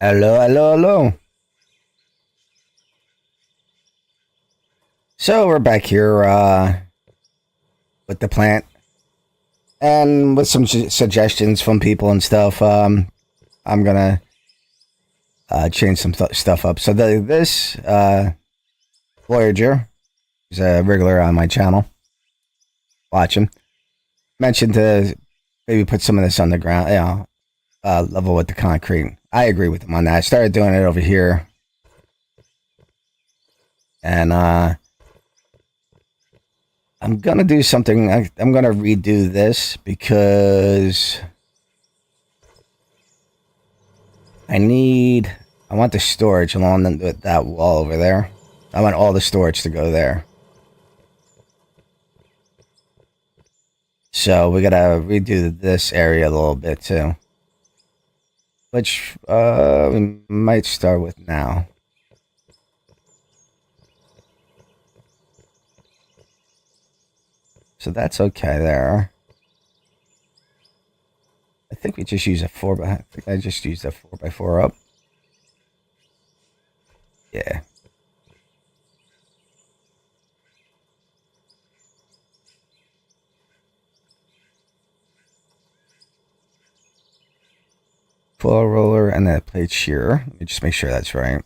Hello, hello, hello. So we're back here with the plant and with some suggestions from people and stuff. I'm gonna change some stuff up. So this Voyager is a regular on my channel. Watch him. Mentioned to maybe put some of this on the ground, level with the concrete. I agree with him on that. I started doing it over here, and I'm gonna do something. I'm gonna redo this because I want the storage along that wall over there. I want all the storage to go there. So we gotta redo this area a little bit too. Which we might start with now. So that's okay there. I think we just use a 4x. I think I just used a 4x4 up. Yeah. Full roller and then a plate shear. Let me just make sure that's right.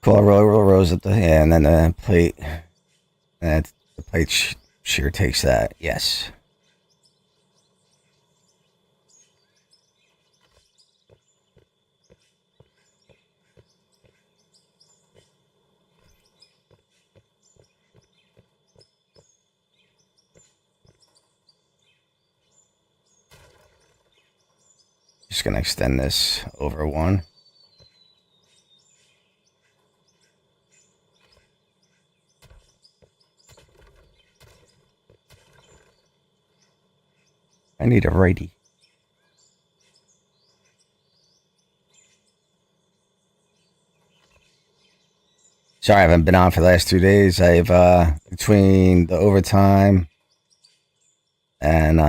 Full roller rolls at the end, and then the plate. And the plate shear takes that. Yes. Just gonna extend this over one. I need a righty. Sorry, I haven't been on for the last 2 days. I've between the overtime and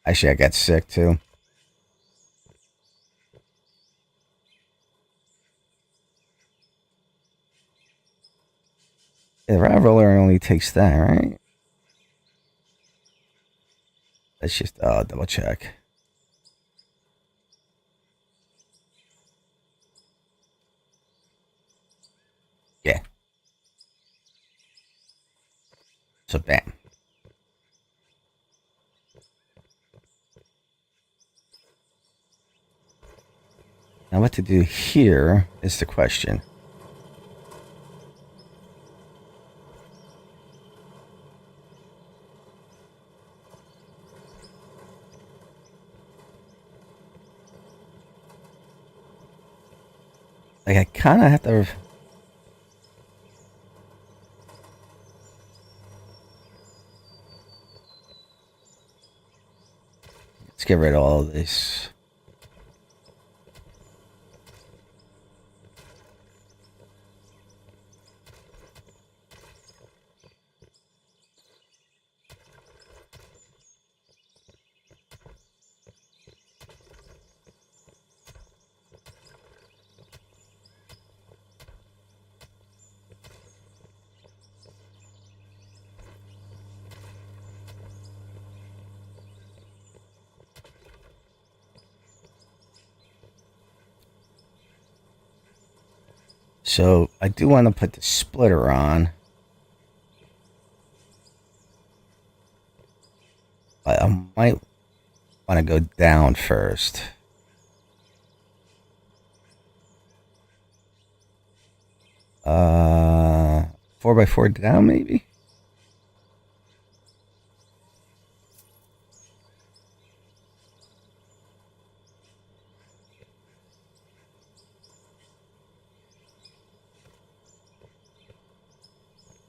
actually I got sick too. The rod roller only takes that, right? Let's just double check. Yeah. So bam. Now what to do here is the question. Like I kind of have to. Let's get rid of all of this. So I do want to put the splitter on. But I might want to go down first. 4x4 down maybe?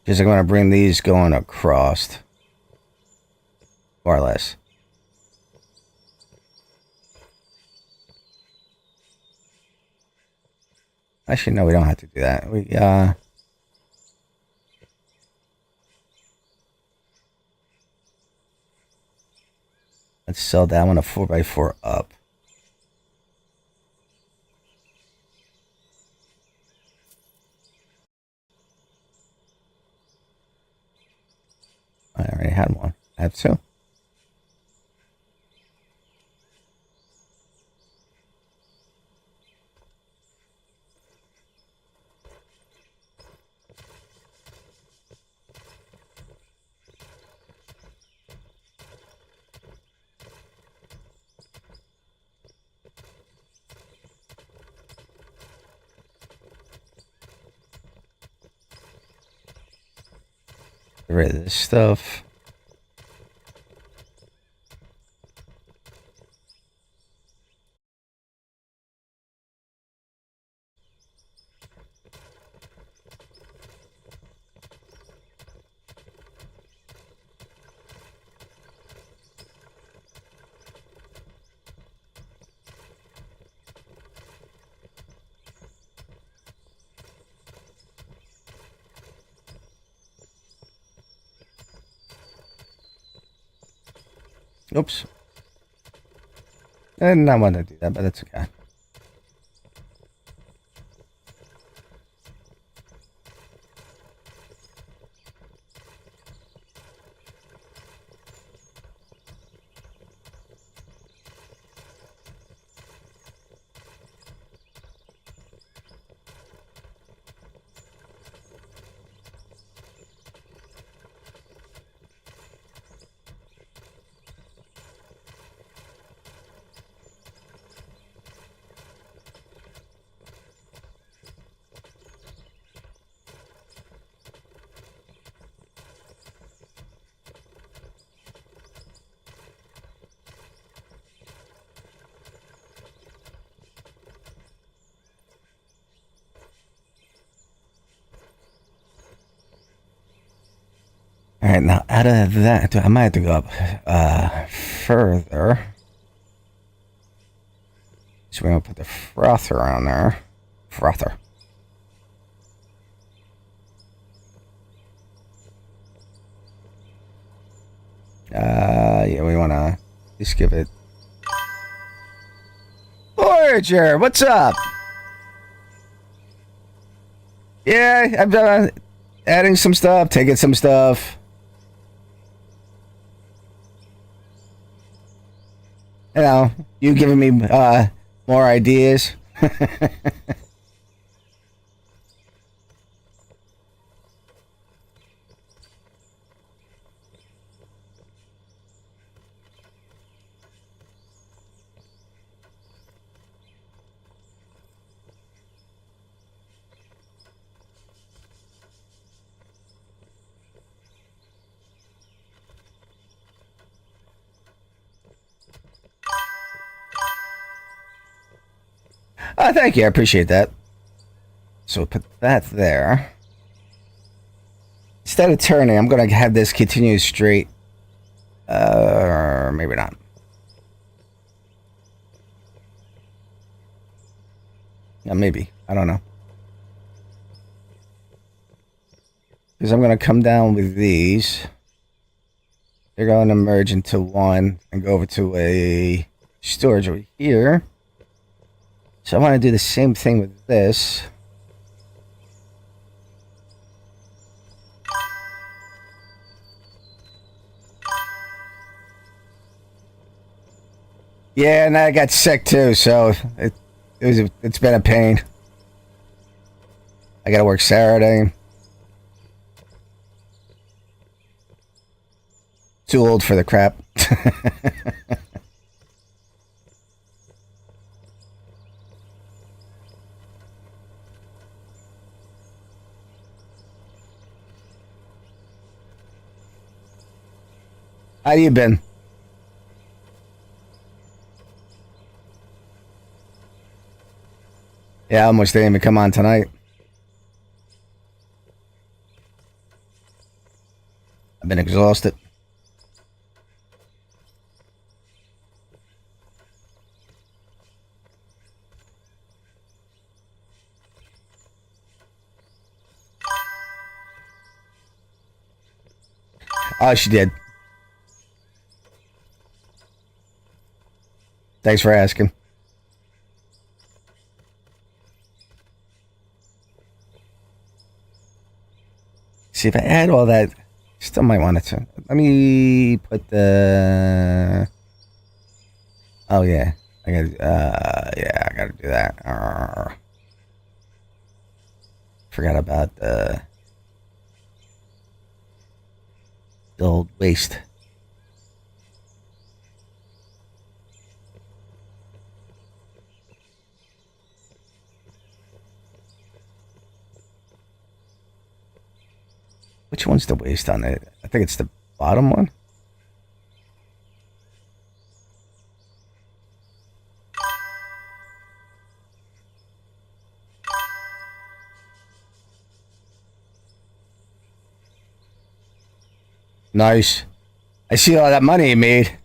Because I'm going to bring these going across. More or less. Actually, no, we don't have to do that. Let's sell that one a 4x4 up. I already had one. I have two. Get rid of this stuff. Oops. I did not want to do that, but it's okay. All right, now out of that, I might have to go up further. So we're gonna put the frother on there. Frother. Yeah, we wanna just give it. Voyager, what's up? Yeah, I'm adding some stuff, taking some stuff. You know, you giving me more ideas. Thank you, I appreciate that. So put that there. Instead of turning, I'm gonna have this continue straight. Maybe not. Yeah, maybe. I don't know. Because I'm gonna come down with these. They're going to merge into one and go over to a storage over here. So I want to do the same thing with this. Yeah, and I got sick too, so it's been a pain. I gotta work Saturday. Too old for the crap. How you been? Yeah, I almost didn't even come on tonight. I've been exhausted. Oh, she did. Thanks for asking. See, if I add all that, still might want to. Let me put the. Oh yeah, I got. Yeah, I gotta do that. Forgot about the old waste. Which one's the waste on it? I think it's the bottom one. Nice. I see all that money you made.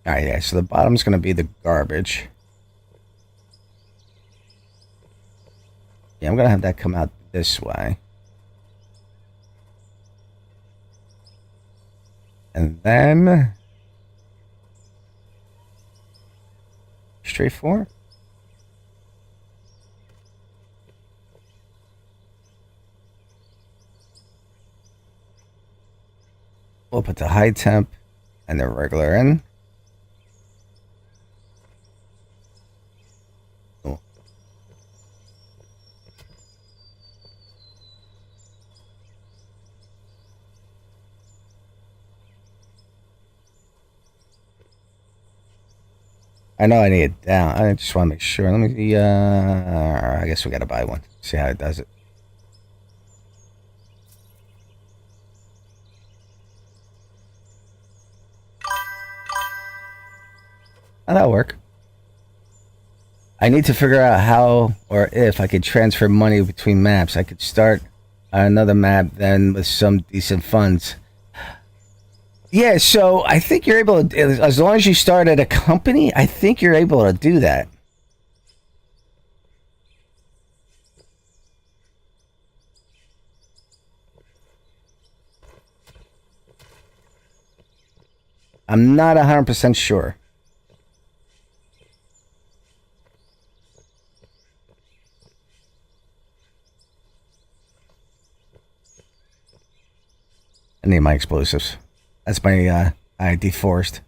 All right, yeah. So the bottom's gonna be the garbage. Yeah, I'm gonna have that come out this way. And then straight four. We'll put the high temp and the regular in. Oh. I know I need it down. I just want to make sure. Let me see. I guess we got to buy one. See how it does it. Oh, that'll work. I need to figure out how or if I could transfer money between maps. I could start another map then with some decent funds. Yeah, so I think you're able to, as long as you start at a company, I think you're able to do that. I'm not 100% sure. I need my explosives. That's my I deforest.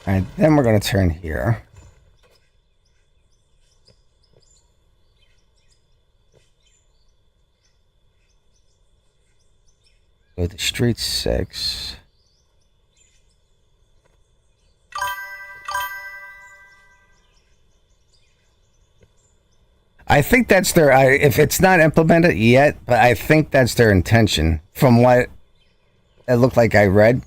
And then we're going to turn here. Go to street 6. I think that's their. If it's not implemented yet, but I think that's their intention from what it looked like I read.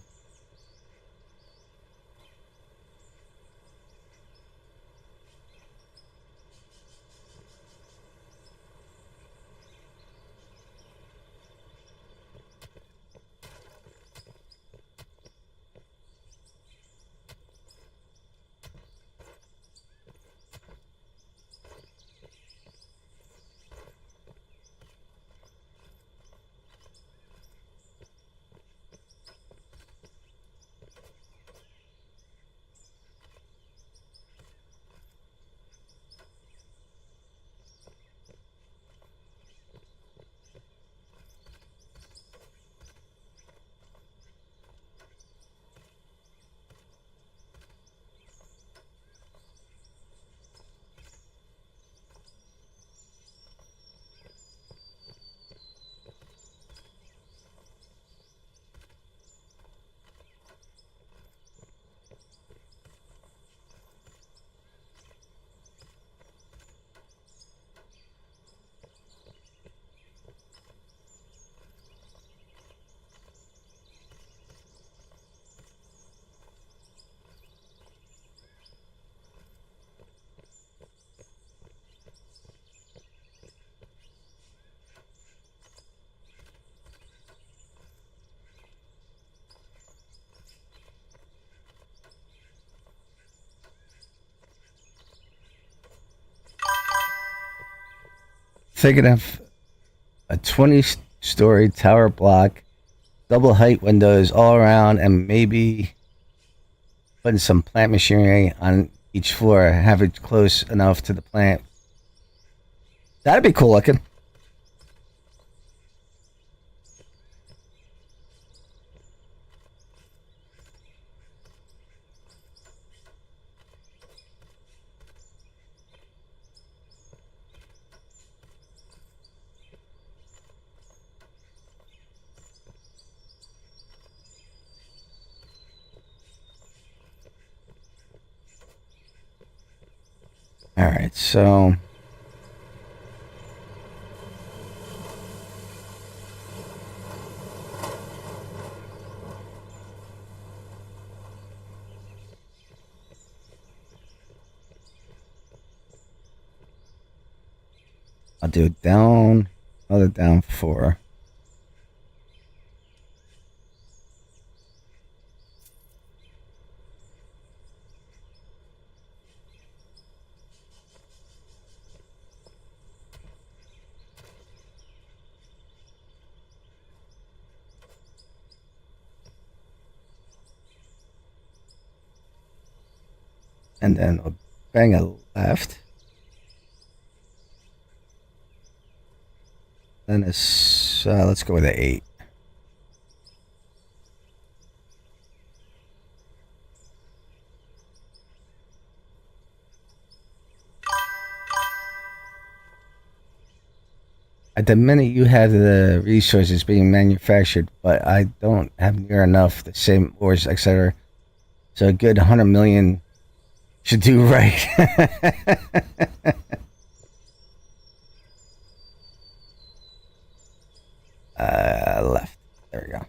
thinking of a 20-story tower block, double height windows all around, and maybe putting some plant machinery on each floor, have it close enough to the plant. That'd be cool looking. All right, so I'll do down, another down 4. And then we'll bang a left. Then it's, let's go with an 8. At the minute you have the resources being manufactured, but I don't have near enough the same ores, etc. So a good 100 million should do right. Left. There we go.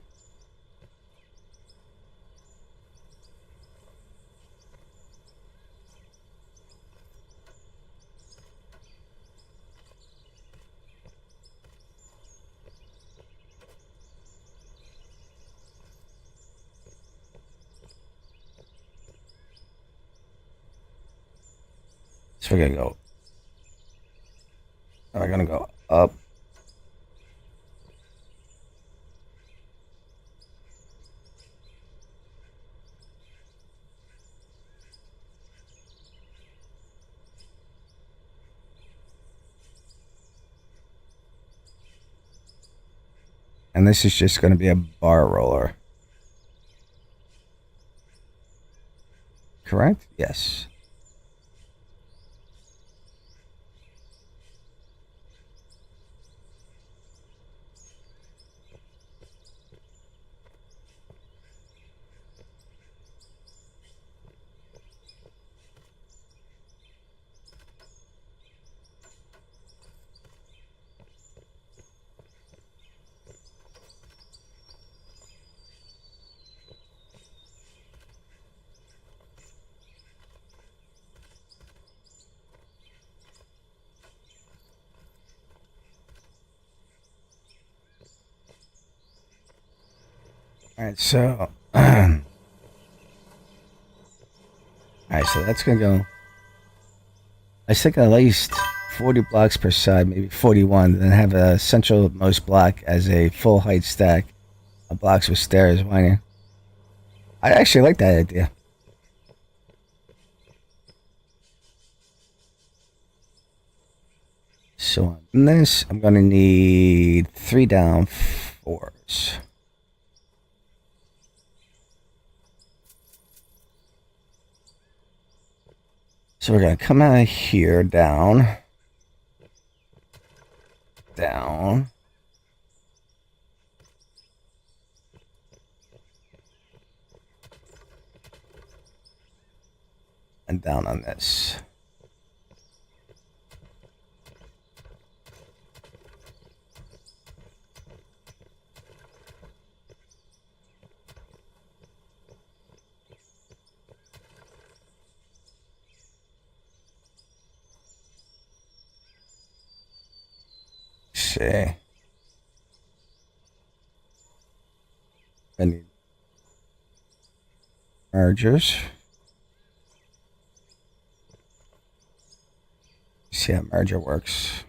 So we're gonna go. We're gonna go up. And this is just going to be a bar roller. Correct? Yes. All right, so all right, so that's gonna go. I think at least 40 blocks per side, maybe 41. Then have a centralmost block as a full height stack of blocks with stairs. Why? I actually like that idea. So on this, I'm gonna need 3 down 4s. So we're going to come out of here, down, down, and down on this. See. I need mergers. See how merger works.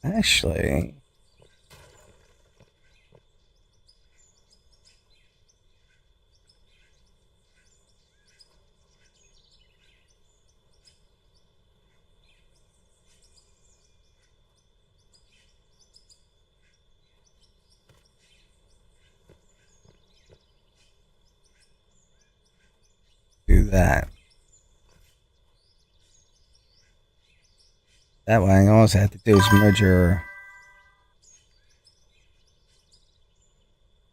Actually, do that. That way, all I have to do is merge your.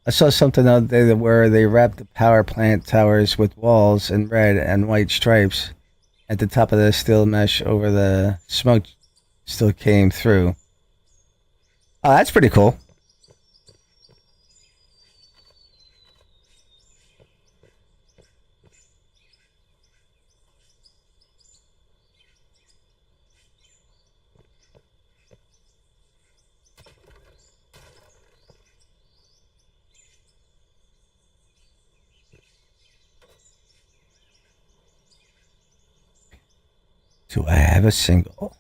I saw something the other day where they wrapped the power plant towers with walls in red and white stripes at the top of the steel mesh over the smoke still came through. Oh, that's pretty cool. Do I have a single?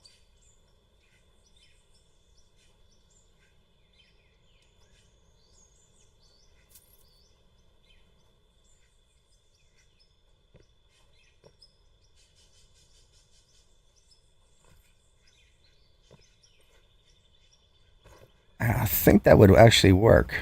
I think that would actually work.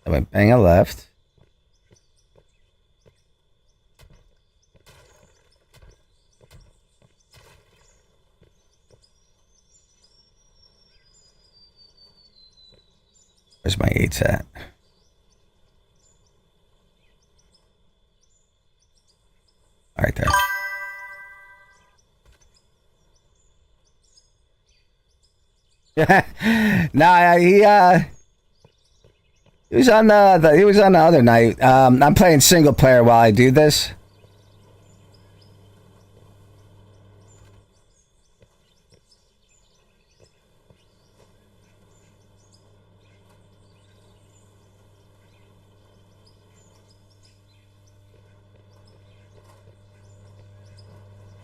I went bang a left. Where's my 8s at? All right there. Nah, he was on he was on the other night. I'm playing single player while I do this.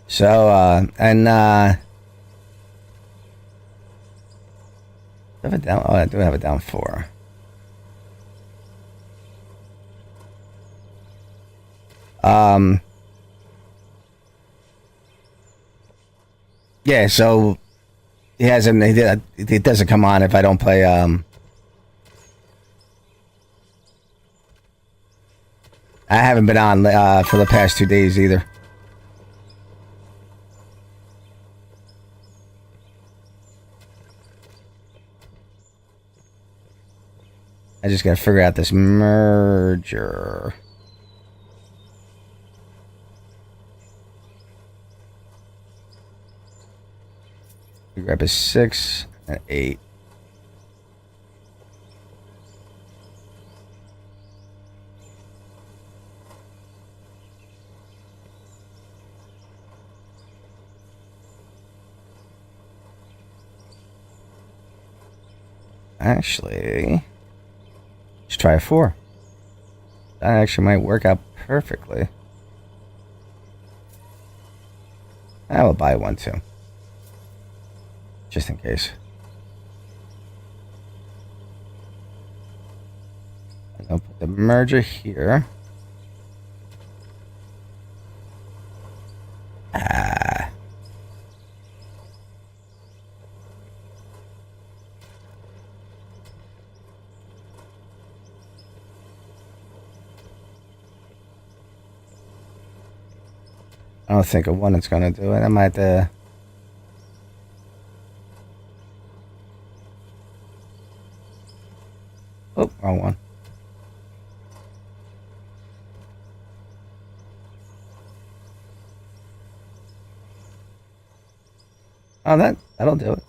So and I have it down. Oh, I do have it down 4. Yeah, so he hasn't. It doesn't come on if I don't play. I haven't been on for the past 2 days either. I just gotta figure out this merger. We grab a 6 and 8. Actually, let's try a 4. That actually might work out perfectly. I will buy one too. Just in case. I'll put the merger here. Ah. I don't think a 1 is going to do it. I might have to... Oh, wrong one. Oh, that'll do it.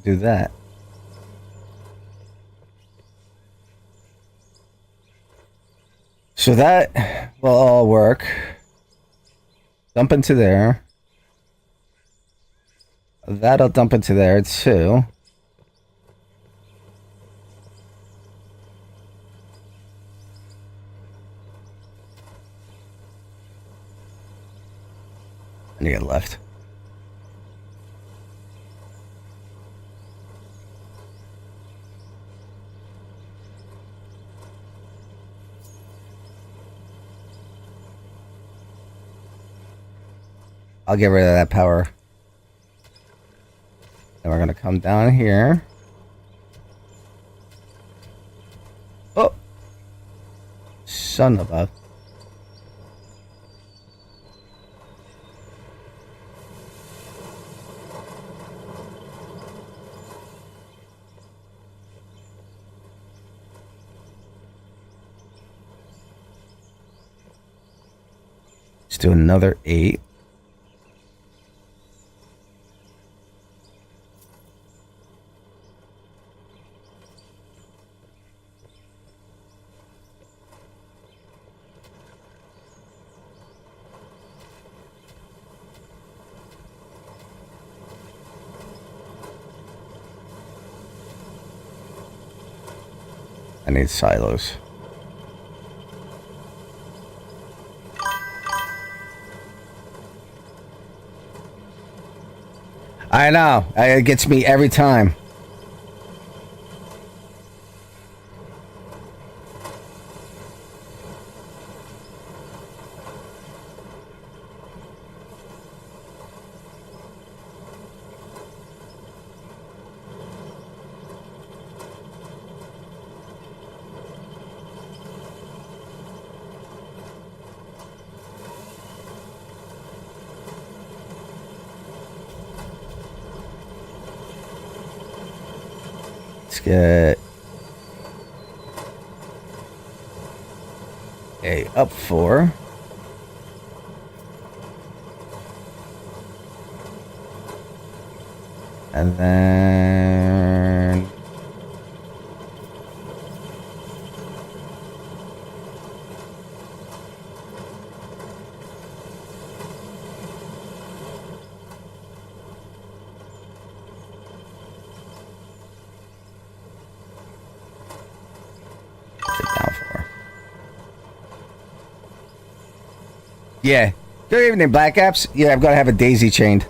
do that. So that will all work. Dump into there. That'll dump into there too. And you get left. I'll get rid of that power. And we're gonna come down here. Oh! Son of a... Let's do another 8. I need silos. I know. It gets me every time. Let's get a up 4. And then down 4. Yeah. Good evening, Black Apps. Yeah, I've got to have a daisy chained.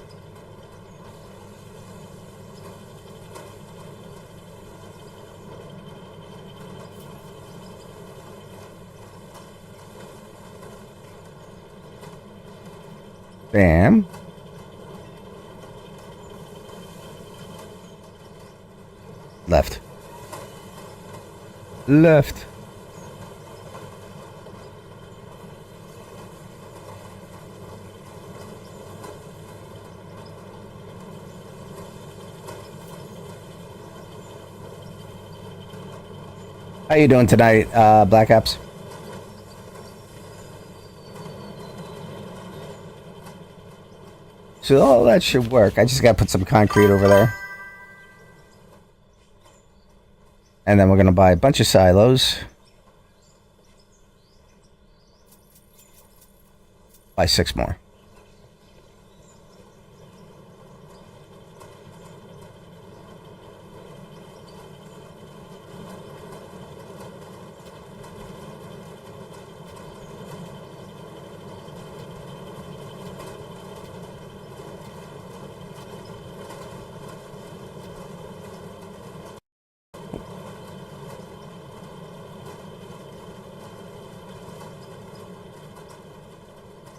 Bam. Left. Left. How you doing tonight, Black Apps? So all that should work. I just gotta put some concrete over there. And then we're gonna buy a bunch of silos. Buy 6 more.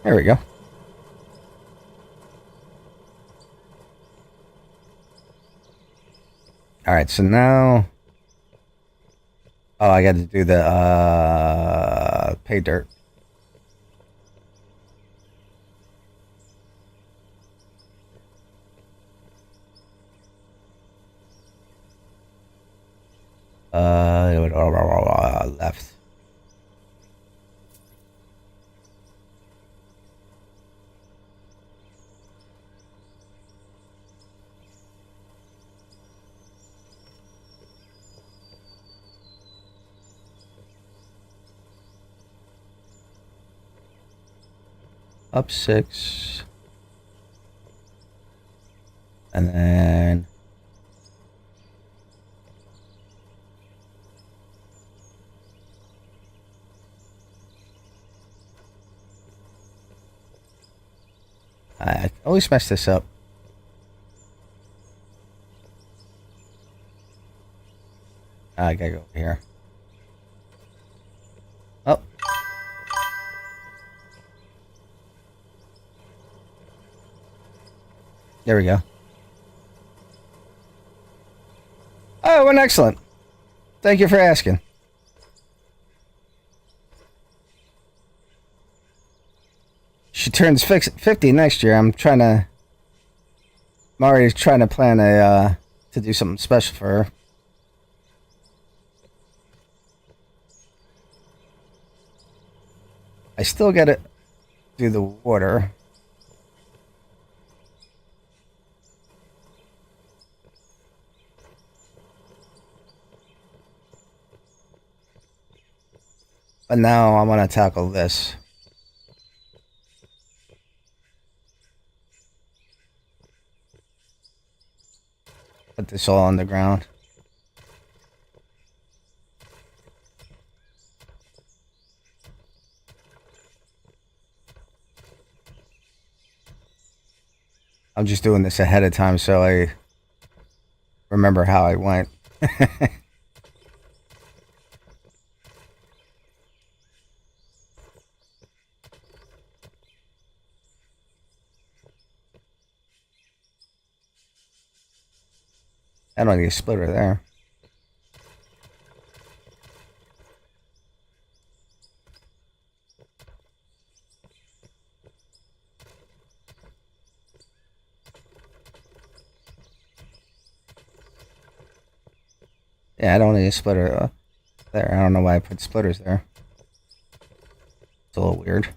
There we go. All right, so now... Oh, I got to do the pay dirt. Left. Up 6. And then... I always mess this up. I gotta go over here. Oh. There we go. Oh, went excellent. Thank you for asking. She turns 50 next year. I'm already trying to plan to do something special for her. I still gotta do the water. But now I want to tackle this. Put this all on the ground. I'm just doing this ahead of time so I remember how I went. I don't need a splitter there. Yeah, I don't need a splitter there. I don't know why I put splitters there. It's a little weird.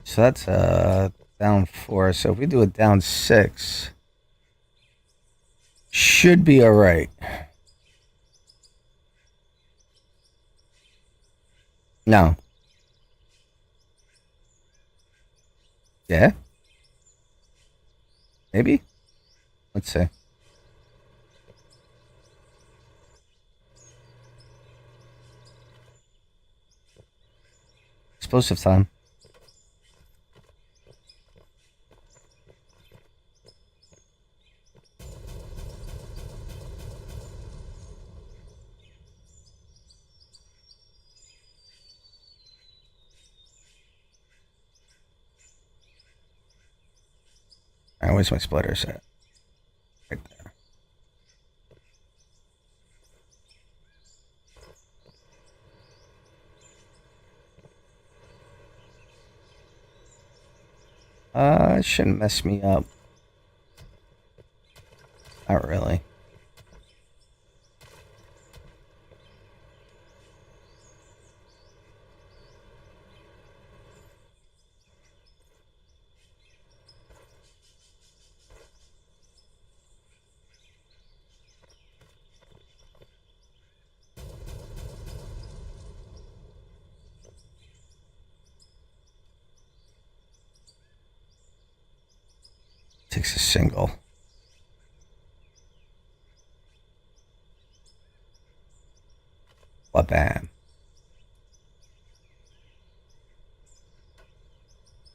So that's down 4. So if we do it down 6, should be all right. No. Yeah? Maybe? Let's see. Explosive time. Alright, where's my splitter set? Right there. It shouldn't mess me up. Not really. Takes a single. Bam.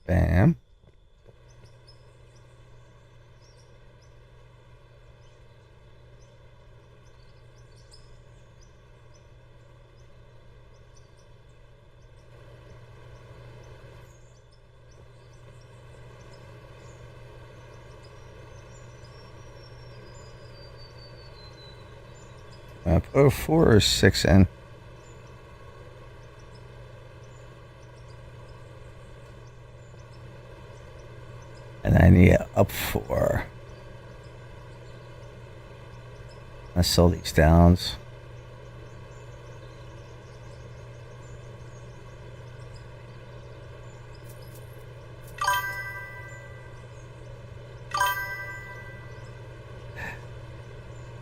Bam. Put a 4 or 6 in. And I need up 4. Let's slow these downs.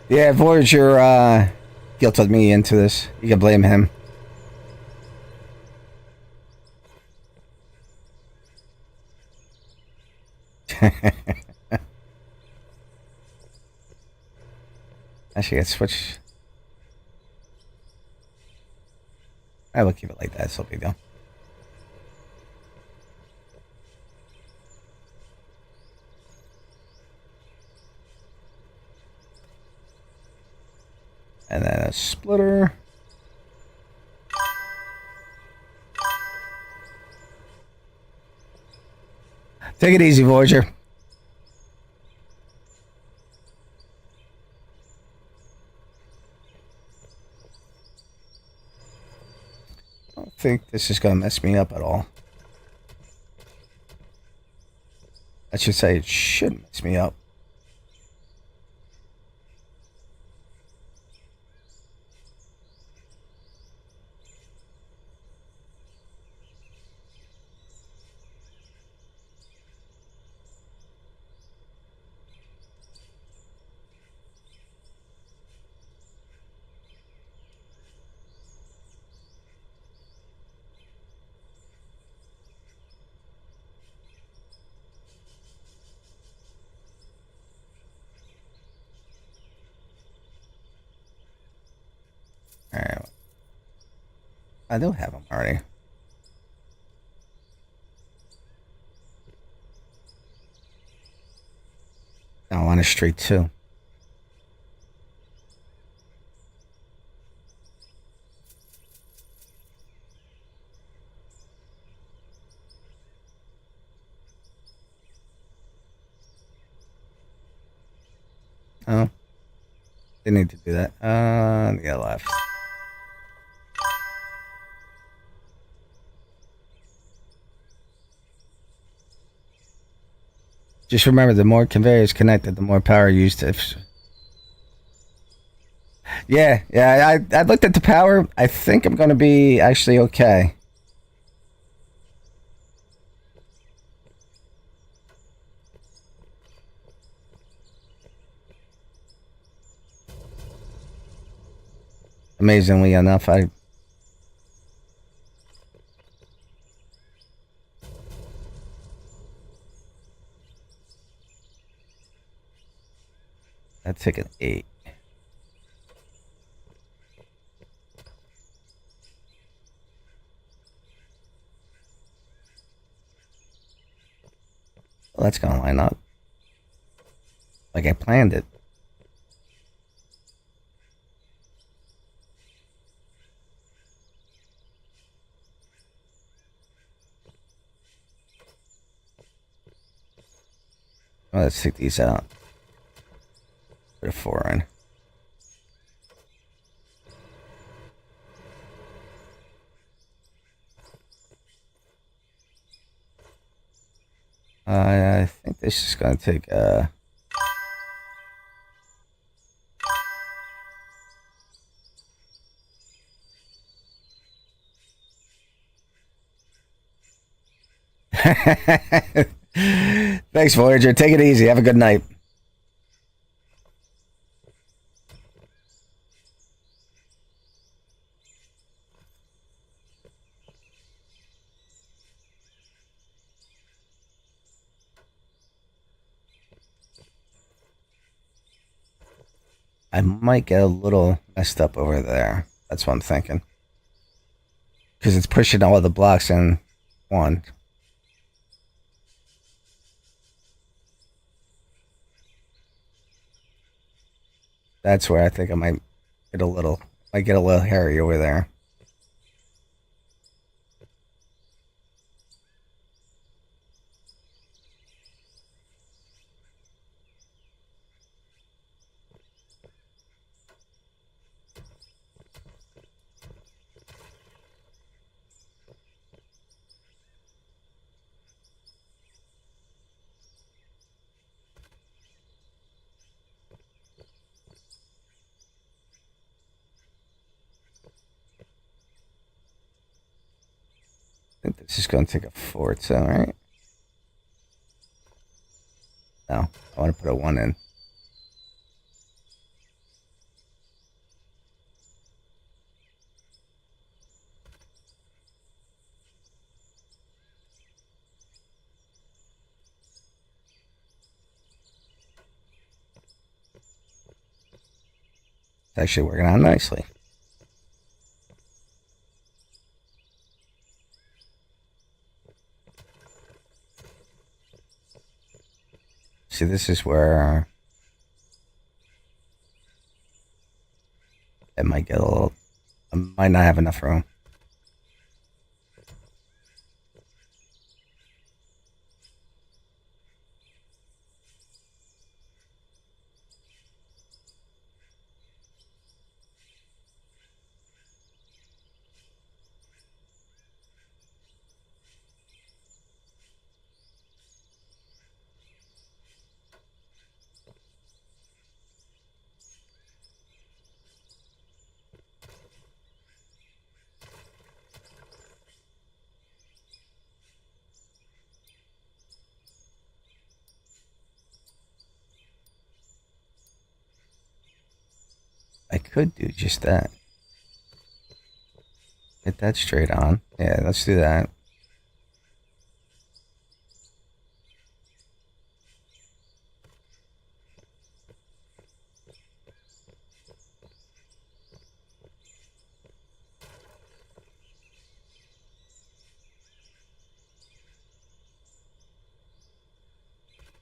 Yeah, Voyager guilted me into this. You can blame him. Actually, let's switch. I will keep it like that, so big deal. And then a splitter. Take it easy, Voyager. I don't think this is going to mess me up at all. I should say it shouldn't mess me up. Alright. I do have them already. I want a straight 2. Oh. Didn't need to do that. Yeah, left. Just remember, the more conveyors connected, the more power used. Yeah, I looked at the power. I think I'm going to be actually okay. Amazingly enough, I'd take an 8. Well, that's gonna line up like I planned it. Well, let's take these out. Put a 4 in. I think this is gonna take Thanks, Voyager. Take it easy. Have a good night. I might get a little messed up over there. That's what I'm thinking. Because it's pushing all of the blocks in one. That's where I think I might get a little hairy over there. I think this is going to take a Forza, right? No, I want to put a 1 in. It's actually working out nicely. See, this is where it might get a little. I might not have enough room. I could do just that. Hit that straight on. Yeah, let's do that.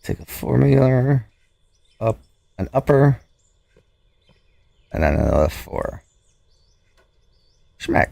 Take a formula, up an upper, and then another 4. Schmack.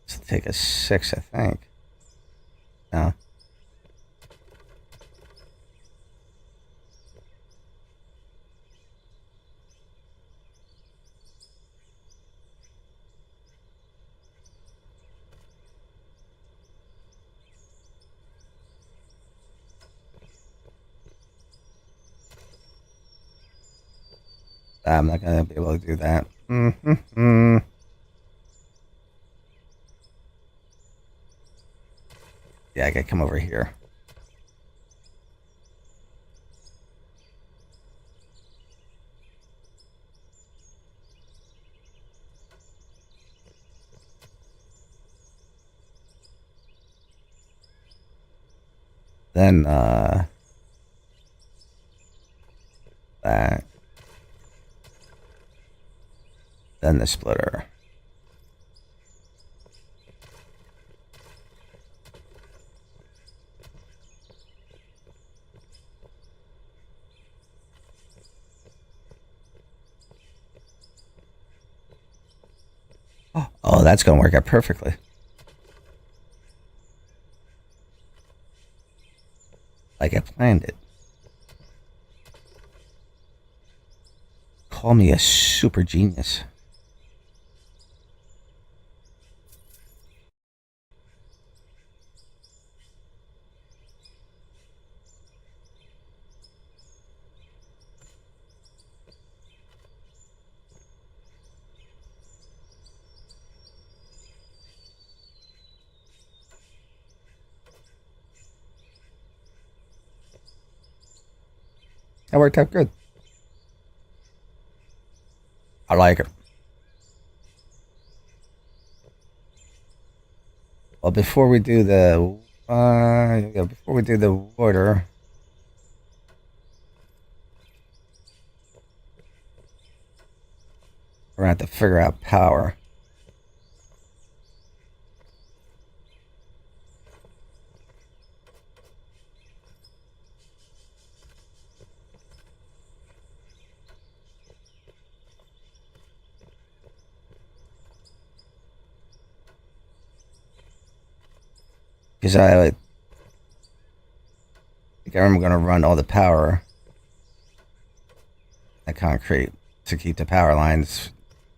Let's take a 6, I think. No. I'm not going to be able to do that. Yeah, I gotta come over here. Then, that. Then the splitter. Oh, that's gonna work out perfectly. Like I planned it. Call me a super genius. That worked out good. I like it. Well, before we do the before we do the water, we're gonna have to figure out power. Because I think I'm gonna run all the power at concrete to keep the power lines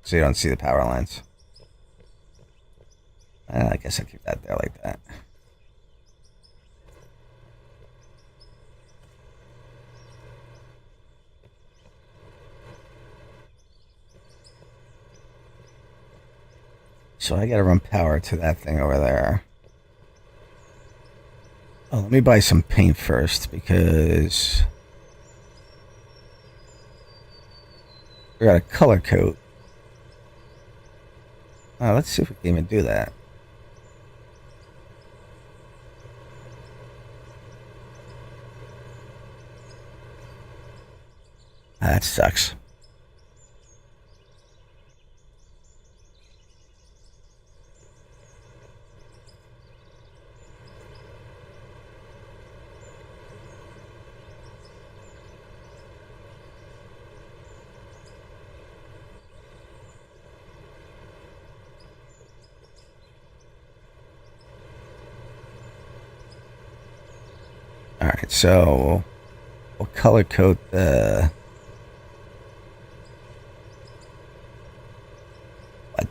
so you don't see the power lines. I guess I'll keep that there like that. So I gotta run power to that thing over there. Oh, let me buy some paint first because we got a color coat. Let's see if we can even do that. That sucks. Alright, so we'll color code the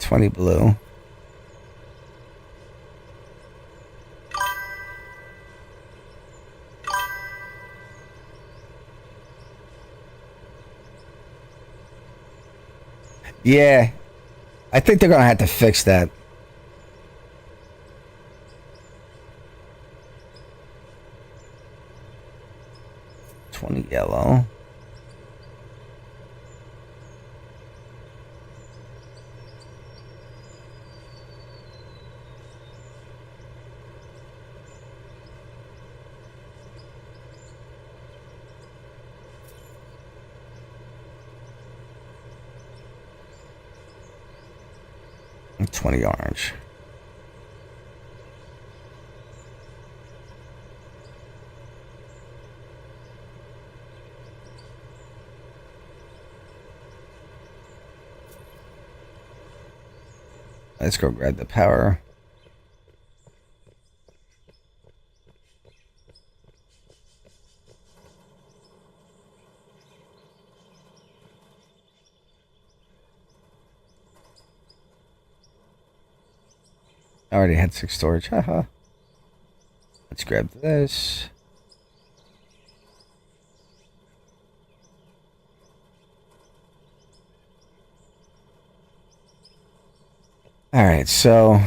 20 blue. Yeah, I think they're gonna have to fix that. Yellow. And 20 orange. Let's go grab the power. I already had 6 storage. Haha. Let's grab this. All right, so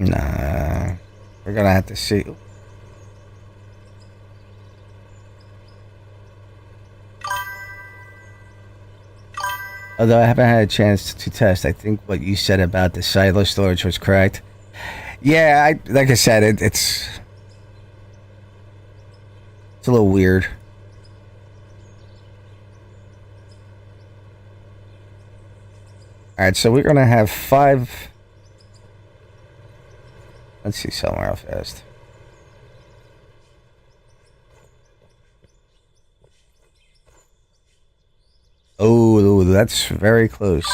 nah, we're gonna have to see. Although I haven't had a chance to test, I think what you said about the silo storage was correct. Yeah, like I said, it's a little weird. All right, so we're gonna have 5. Let's see somewhere else fast. Oh, that's very close.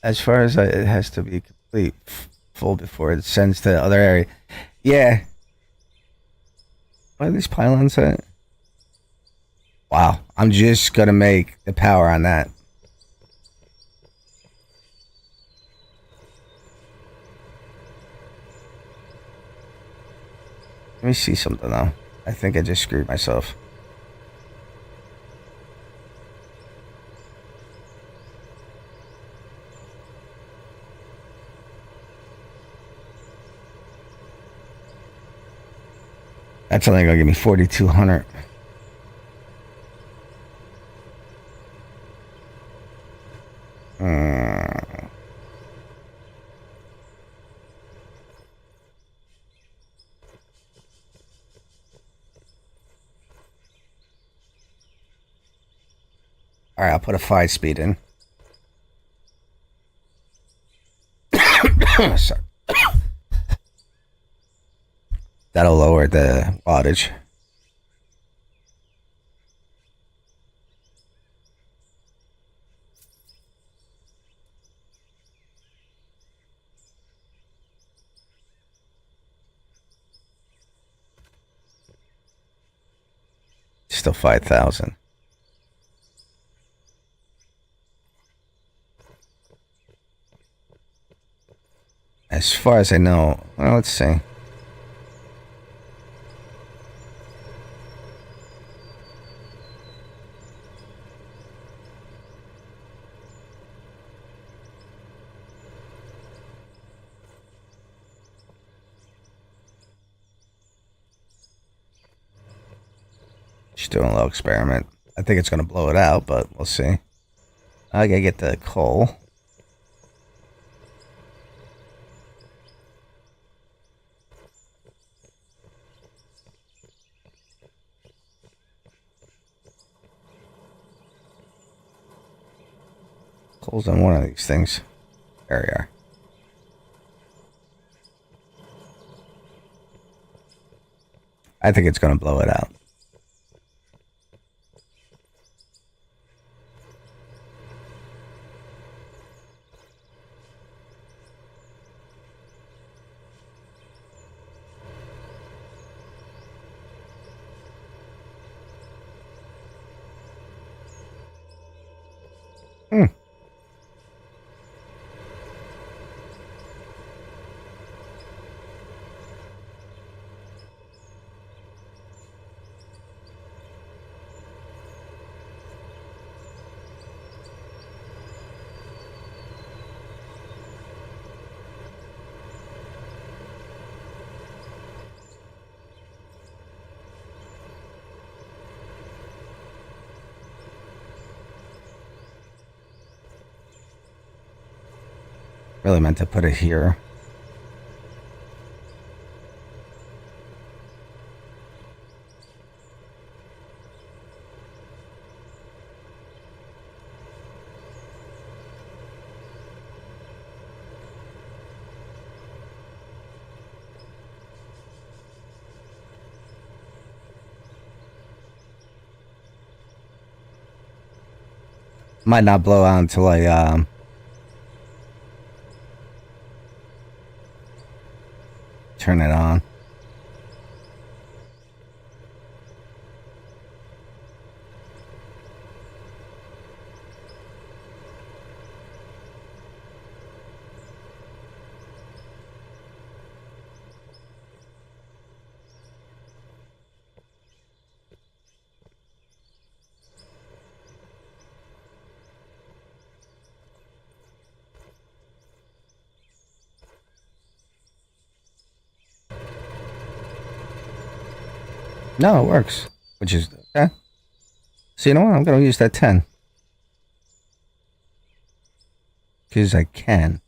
As far as it has to be complete. full before it sends to the other area. Yeah. What are these pylons at? Wow. I'm just gonna make the power on that. Let me see something though. I think I just screwed myself. That's only gonna give me 4,200. Alright, I'll put a 5-speed in. Sorry. That'll lower the wattage. Still 5,000. As far as I know, well, let's see. Just doing a little experiment. I think it's going to blow it out, but we'll see. I gotta get the coal. Coal's on one of these things. There we are. I think it's going to blow it out. Really meant to put it here. Might not blow out until I turn it on. No, it works. Which is okay. So you know what? I'm gonna use that 10. Because I can.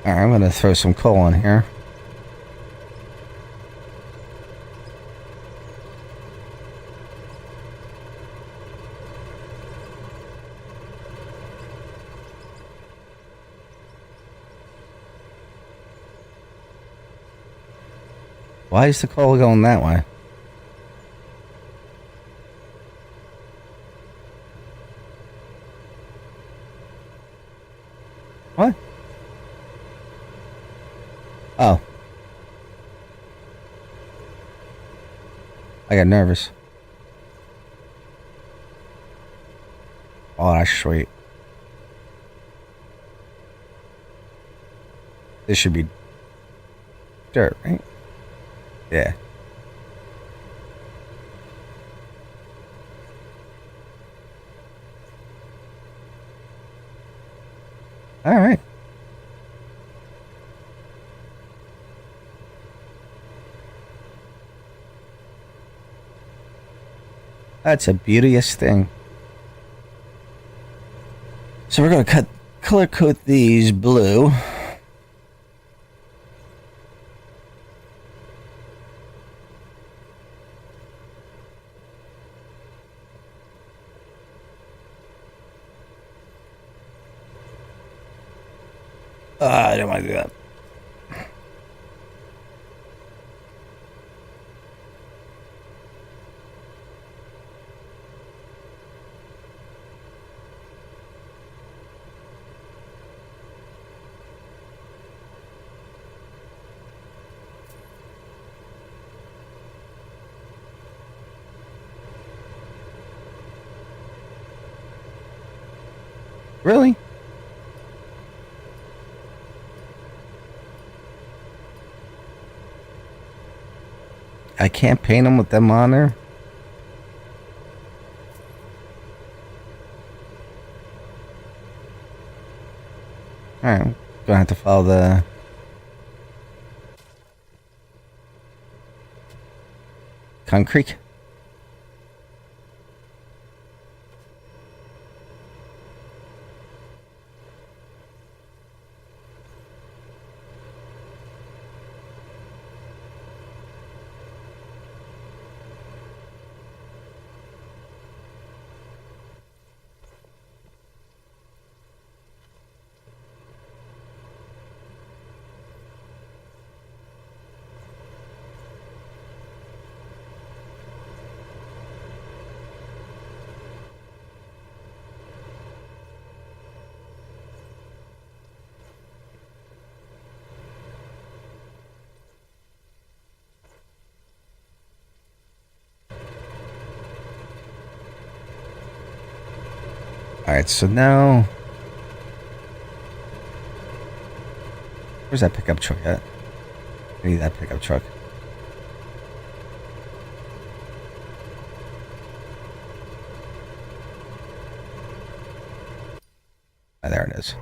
Alright, I'm gonna throw some coal in here. Why is the coal going that way? What? Oh. I got nervous. Oh, that's sweet. This should be dirt, right? Yeah. All right. That's a beauteous thing. So we're going to color code these blue. I don't want to do that. Really? I can't paint them with them on there? Alright, I'm gonna have to follow the concrete. Alright, so now... Where's that pickup truck at? I need that pickup truck. Ah, there it is.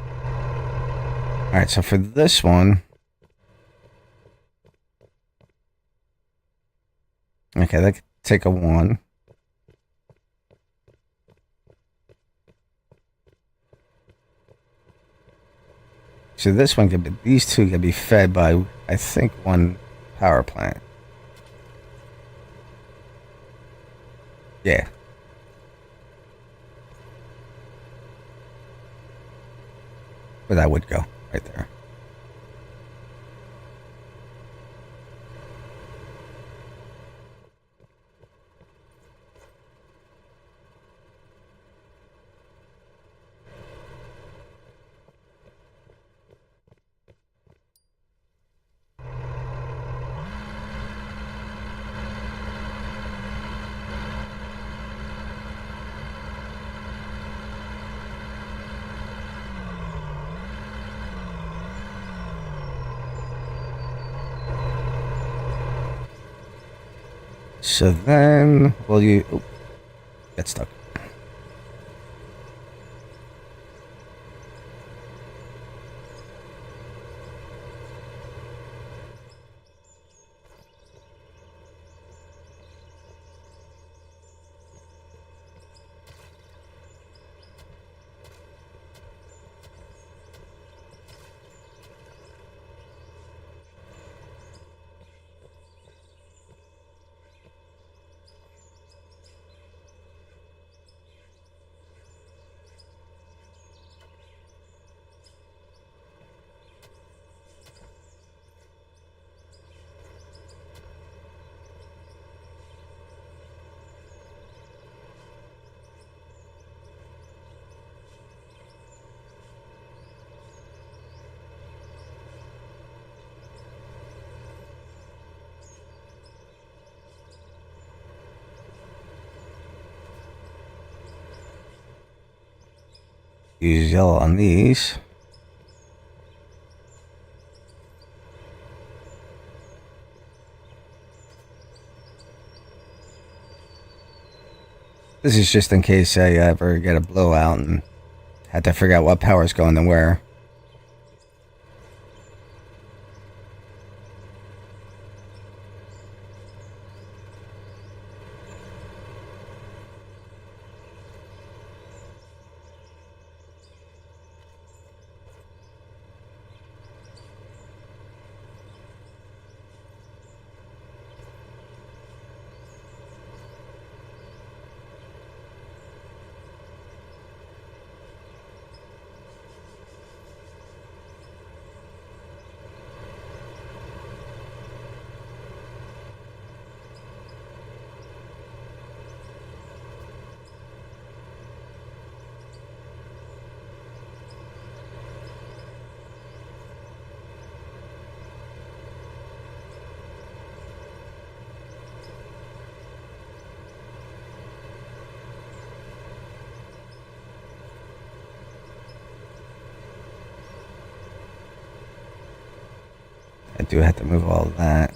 Alright, so for this one... Okay, that could take a 1. So this one could be, these two could be fed by, I think, one power plant. Yeah. Where that would go, right there. So then, will you... Oh, get stuck. Use yellow on these. This is just in case I ever get a blowout and have to figure out what power's going to where. I do have to move all of that.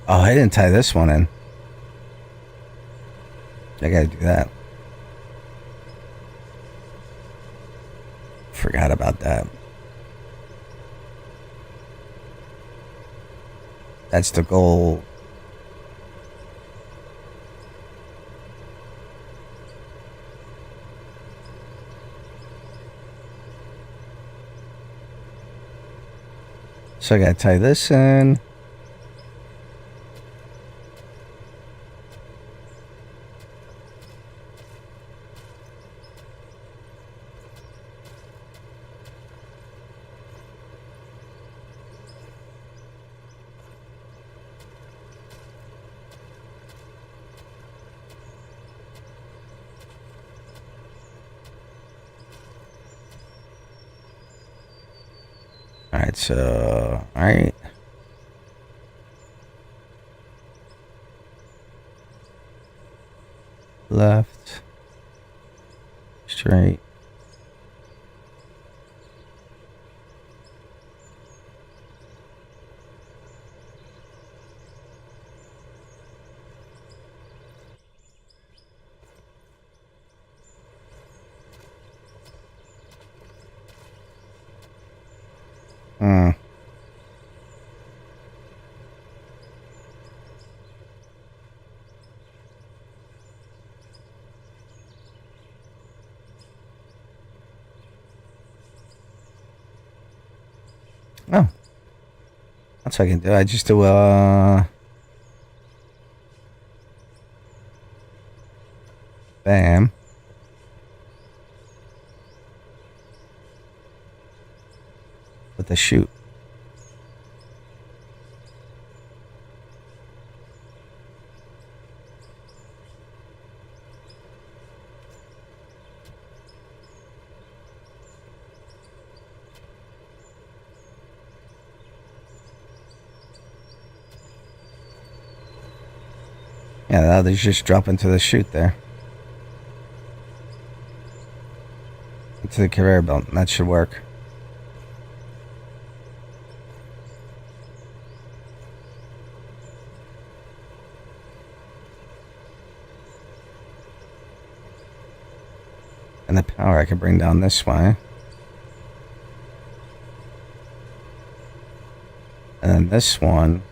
Oh, I didn't tie this one in. I gotta do that. Forgot about that. That's the goal. So I gotta tie this in. Alright, so, alright. Left. Straight. Hmm. Oh, that's what I can do. I just do bam. With the shoot. Yeah, now they just drop into the chute there. Into the conveyor belt. That should work. And the power I can bring down this way. And then this one.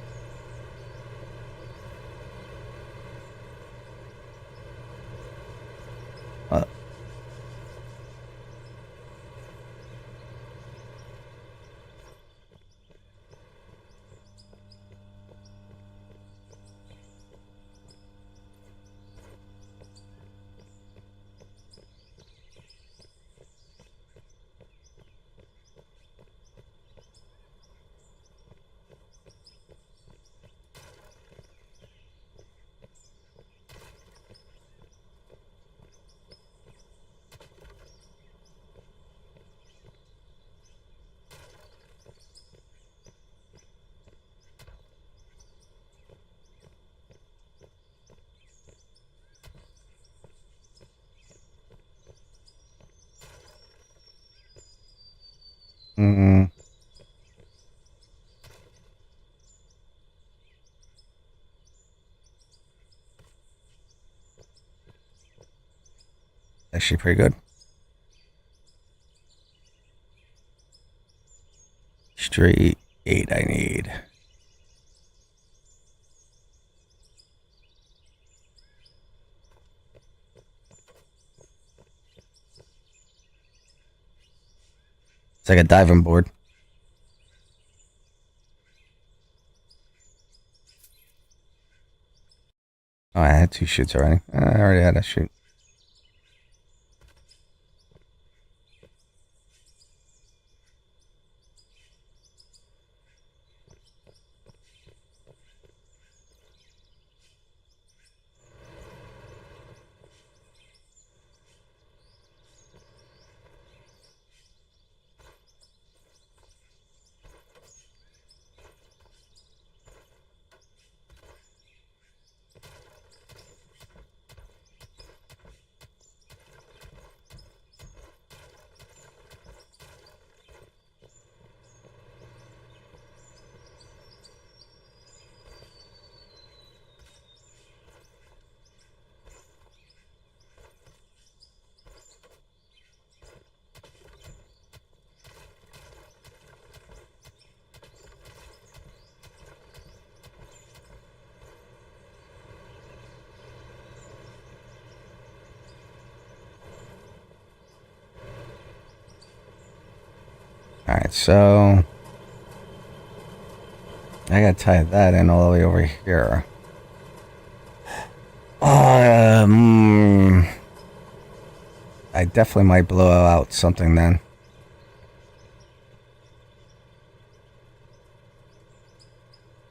Mm-mm. Actually pretty good. Straight 8 I need. It's like a diving board. Oh, I had 2 shoots already. I already had a shoot. Alright, so I gotta tie that in all the way over here. I definitely might blow out something then.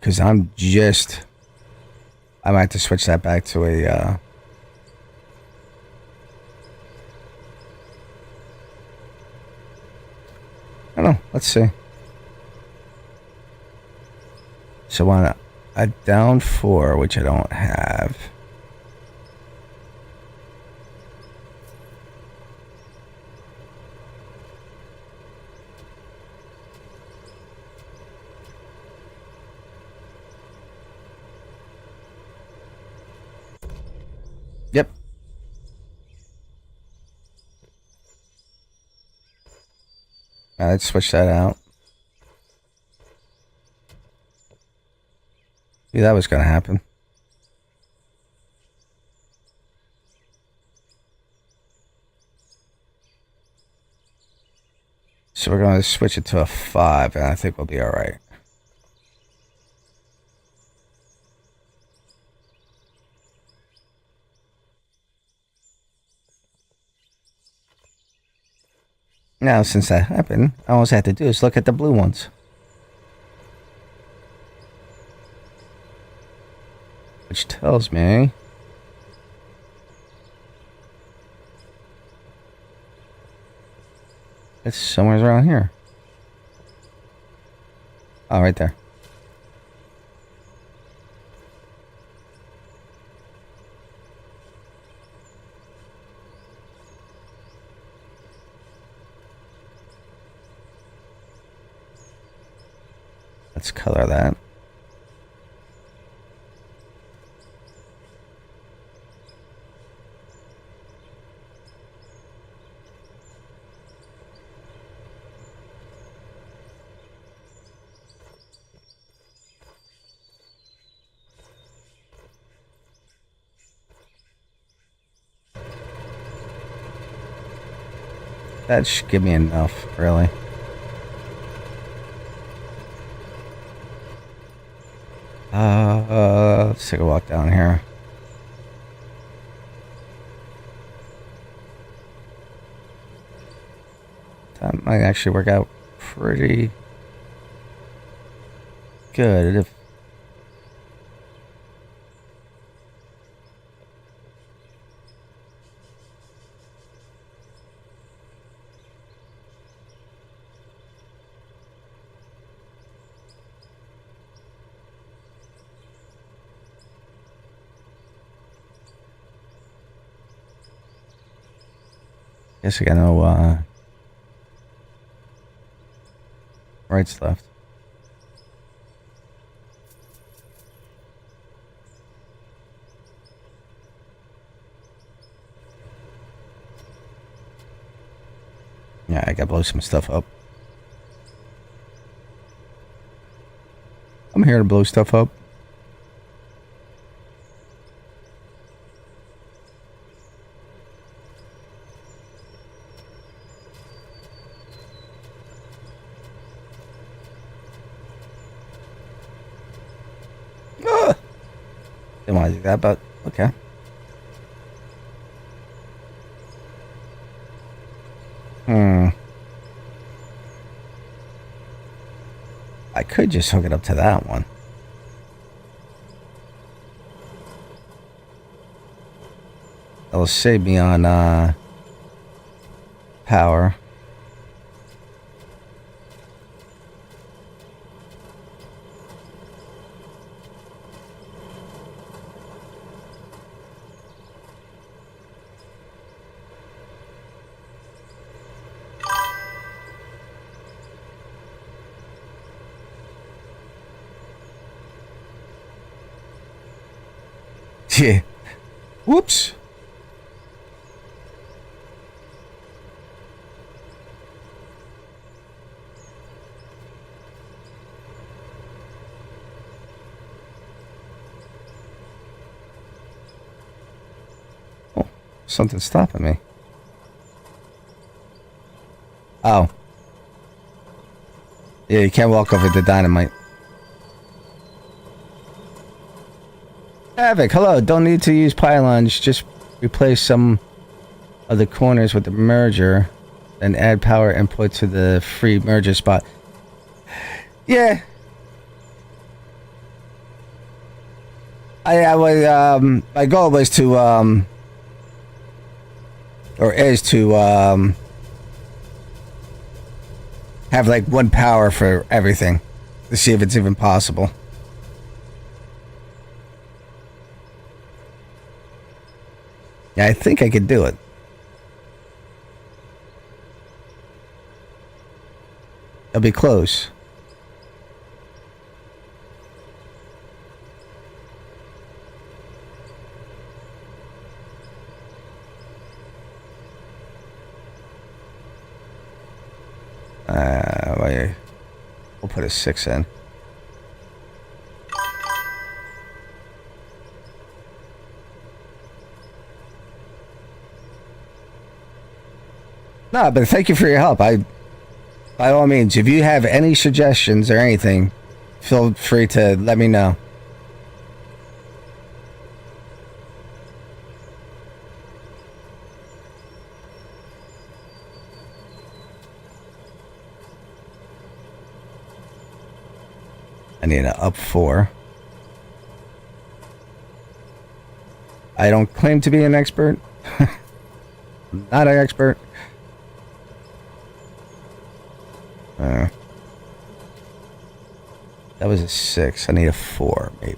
Because I might have to switch that back to a, I don't know, let's see. So on a down 4, which I don't have. Yep. Let's switch that out. Yeah, that was gonna happen. So we're going to switch it to a 5, and I think we'll be all right. Now, since that happened, all I have to do is look at the blue ones. Which tells me... it's somewhere around here. Oh, right there. Let's color that. That should give me enough, really. Let's take a walk down here. That might actually work out pretty good if... guess I got no, rights left. Yeah, I gotta blow some stuff up. I'm here to blow stuff up. Didn't want to do that, but okay. I could just hook it up to that one. It'll save me on power. Yeah. Whoops. Oh, something's stopping me. Oh. Yeah, you can't walk over the dynamite. Havoc, hello. Don't need to use pylons. Just replace some of the corners with the merger, then add power input to the free merger spot. Yeah. I was my goal was to or is to have like one power for everything to see if it's even possible. Yeah, I think I could do it. It'll be close. Wait. We'll put a 6 in. No, but thank you for your help. By all means, if you have any suggestions or anything, feel free to let me know. I need an up 4. I don't claim to be an expert. Not an expert. That was a 6. I need a 4, maybe.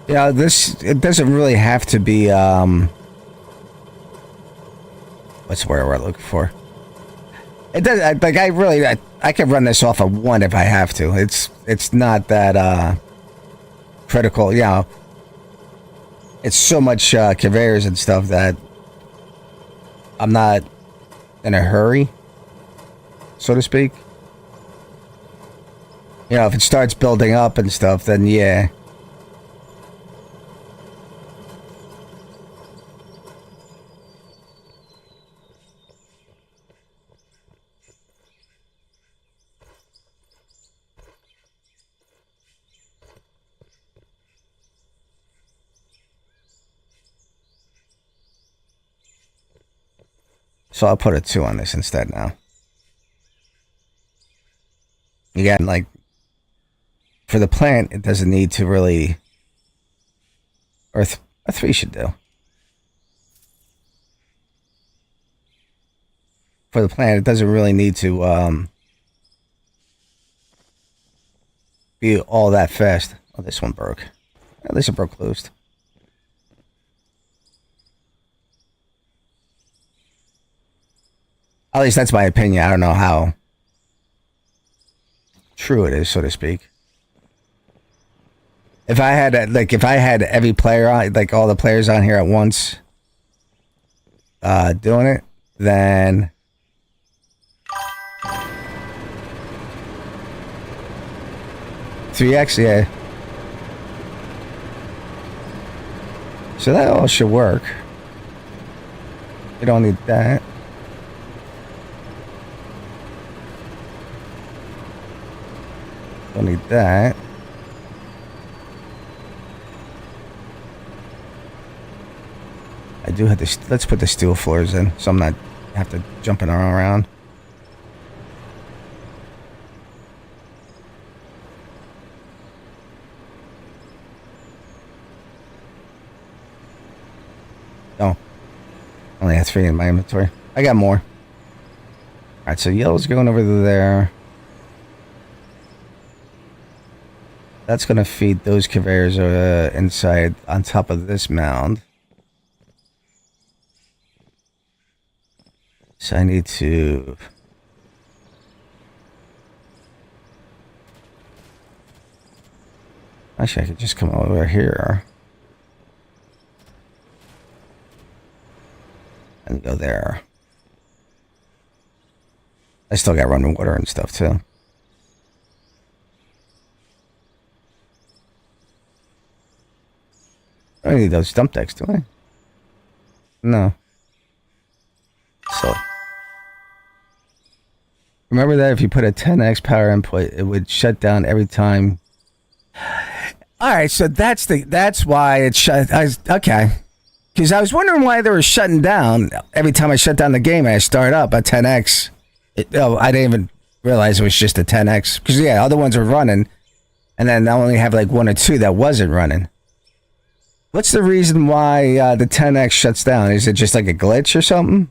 Yeah, it doesn't really have to be, what's the word we're looking for? It does, like, I can run this off of 1 if I have to. It's not that, critical, you know. It's so much, conveyors and stuff that I'm not in a hurry, so to speak. You know, if it starts building up and stuff, then yeah. So I'll put a 2 on this instead now. Again, like, for the plant, it doesn't need to really... Or a 3 should do. For the plant, it doesn't really need to be all that fast. Oh, this one broke. At least it broke loose. At least that's my opinion. I don't know how true it is, so to speak. If I had every player on, like all the players on here at once, doing it, then 3x, yeah. So that all should work. We don't need that. Don't need that. I do have to. Let's put the steel floors in, so I'm not have to jumping around. Oh, only have 3 in my inventory. I got more. All right, so yellow's going over there. That's going to feed those conveyors inside on top of this mound. So I need to... Actually, I could just come over here. And go there. I still got running water and stuff, too. I don't need those dump decks, do I? No. So. Remember that if you put a 10x power input, it would shut down every time. Alright, so that's why it shut. Okay. Because I was wondering why they were shutting down every time I shut down the game and I start up a 10x. I didn't even realize it was just a 10x. Because, yeah, other ones were running. And then I only have like 1 or 2 that wasn't running. What's the reason why the 10x shuts down? Is it just like a glitch or something?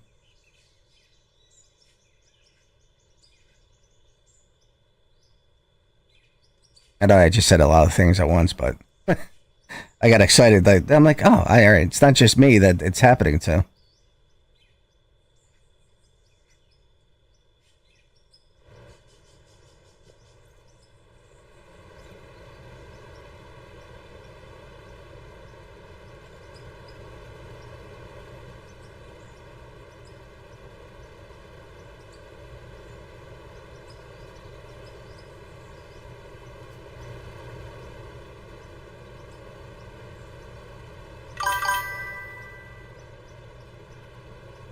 I know I just said a lot of things at once, but I got excited. I'm like, oh, all right, it's not just me that it's happening to.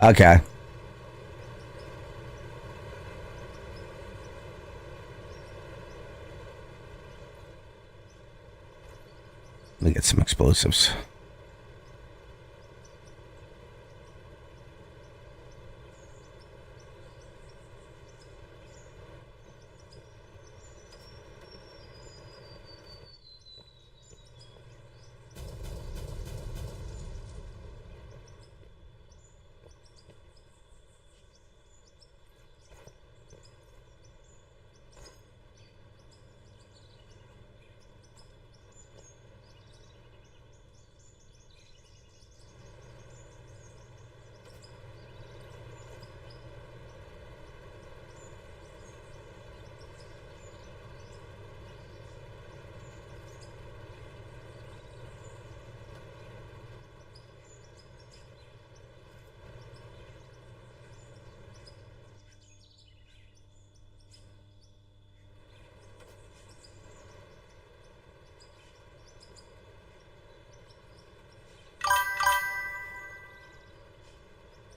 Okay. Let me get some explosives.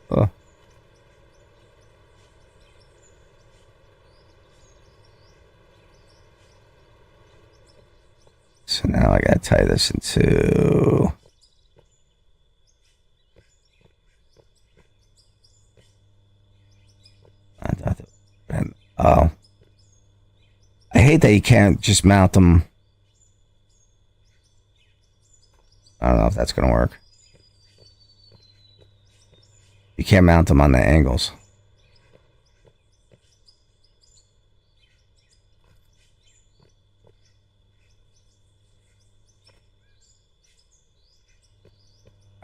Oh. So now I gotta tie this into... Oh. I hate that you can't just mount them. I don't know if that's gonna work. You can't mount them on the angles.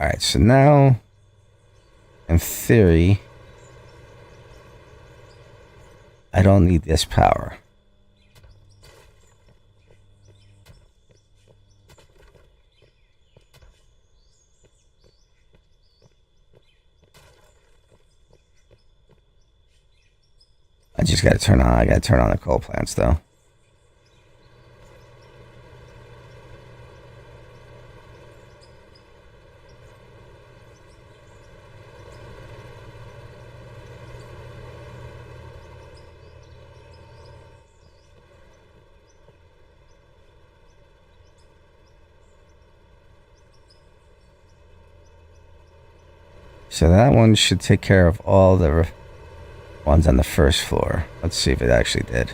Alright, so now, in theory, I don't need this power. I just gotta turn on, I gotta turn on the coal plants though. So that one should take care of all the ones on the first floor. Let's see if it actually did.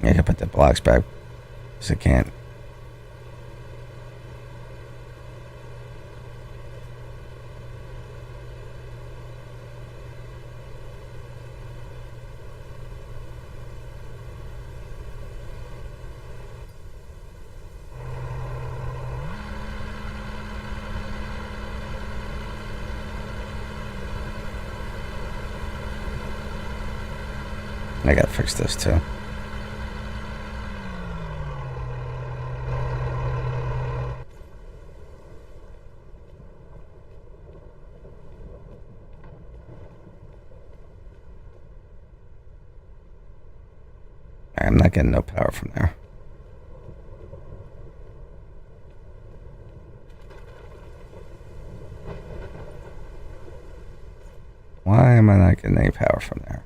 I can put the blocks back because I can't. I gotta fix this too. I'm not getting no power from there. Why am I not getting any power from there?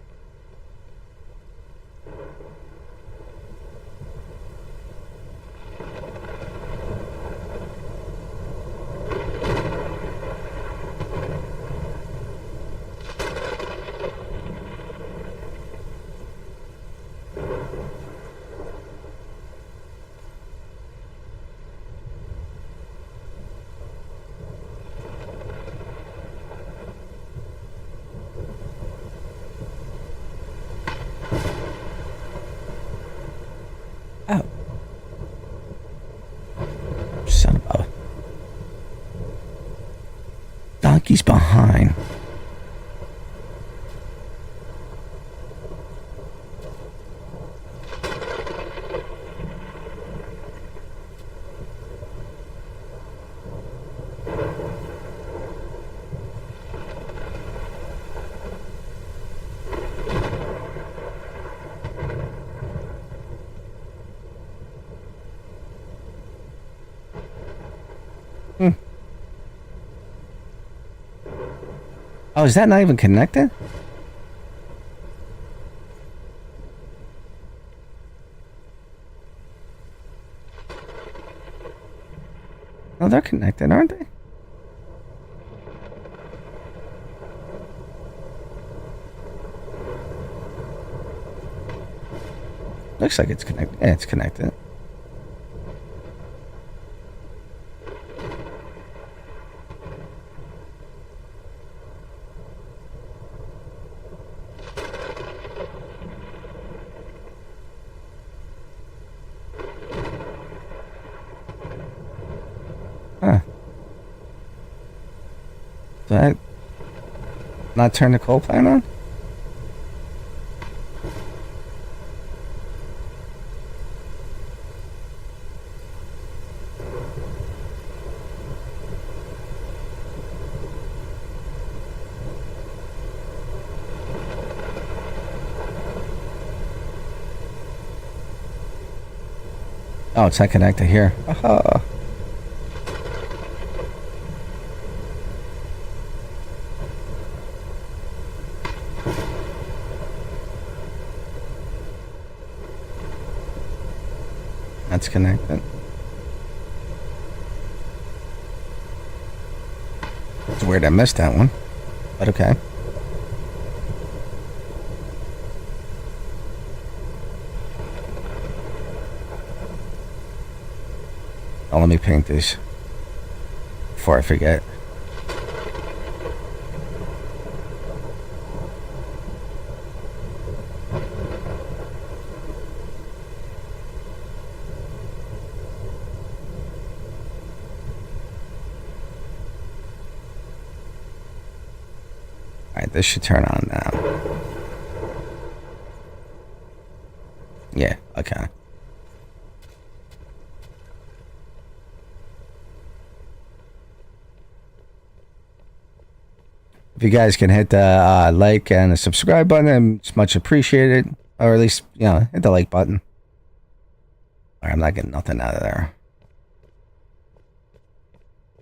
Oh. Son of a... Donkey's behind. is that not even connected? Oh, they're connected, aren't they? Looks like it's connected. Yeah, it's connected. Huh. Did I not turn the coal plant on? Oh, it's not connected here. Oh. That's connected. It's weird I missed that one, but okay. Oh, let me paint these before I forget. Alright, this should turn on now. Yeah, okay. If you guys can hit the like and the subscribe button, it's much appreciated. Or at least, you know, hit the like button. Alright, I'm not getting nothing out of there.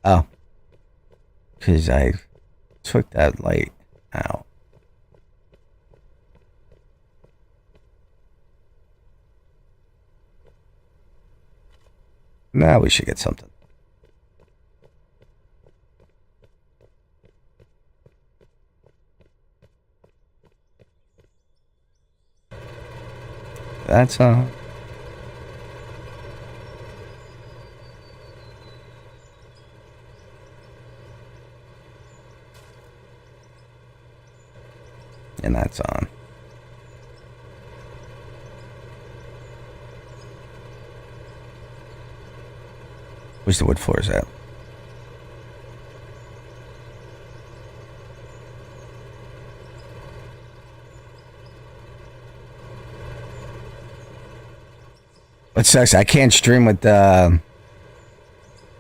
Oh. Because I took that light out. Now we should get something. That's and that's on. Where's the wood floors at? What sucks? I can't stream with the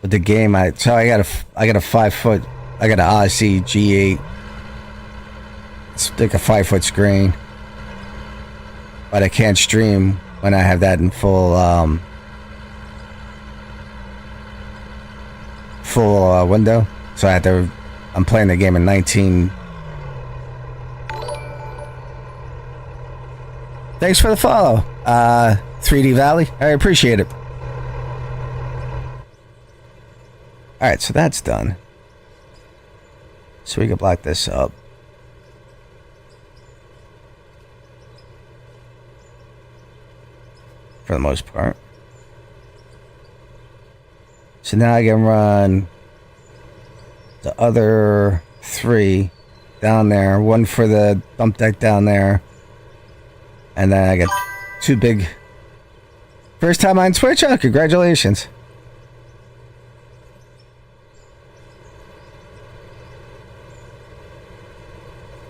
game. I got a 5 foot. I got an Odyssey G8. It's like a 5 foot screen, but I can't stream when I have that in full window. So I have to. I'm playing the game in 19. Thanks for the follow, 3D Valley. I appreciate it. All right, so that's done. So we can block this up. For the most part. So now I can run the other 3 down there. One for the dump deck down there. And then I got 2 big... First time on Twitch? Oh, congratulations.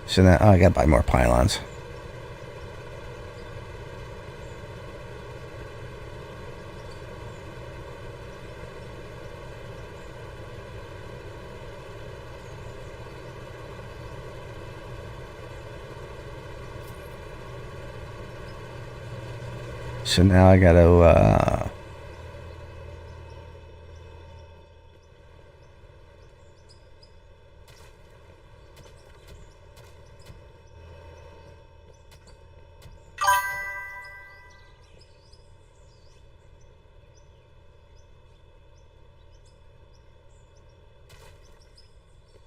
So now... Oh, I gotta buy more pylons. So now I gotta,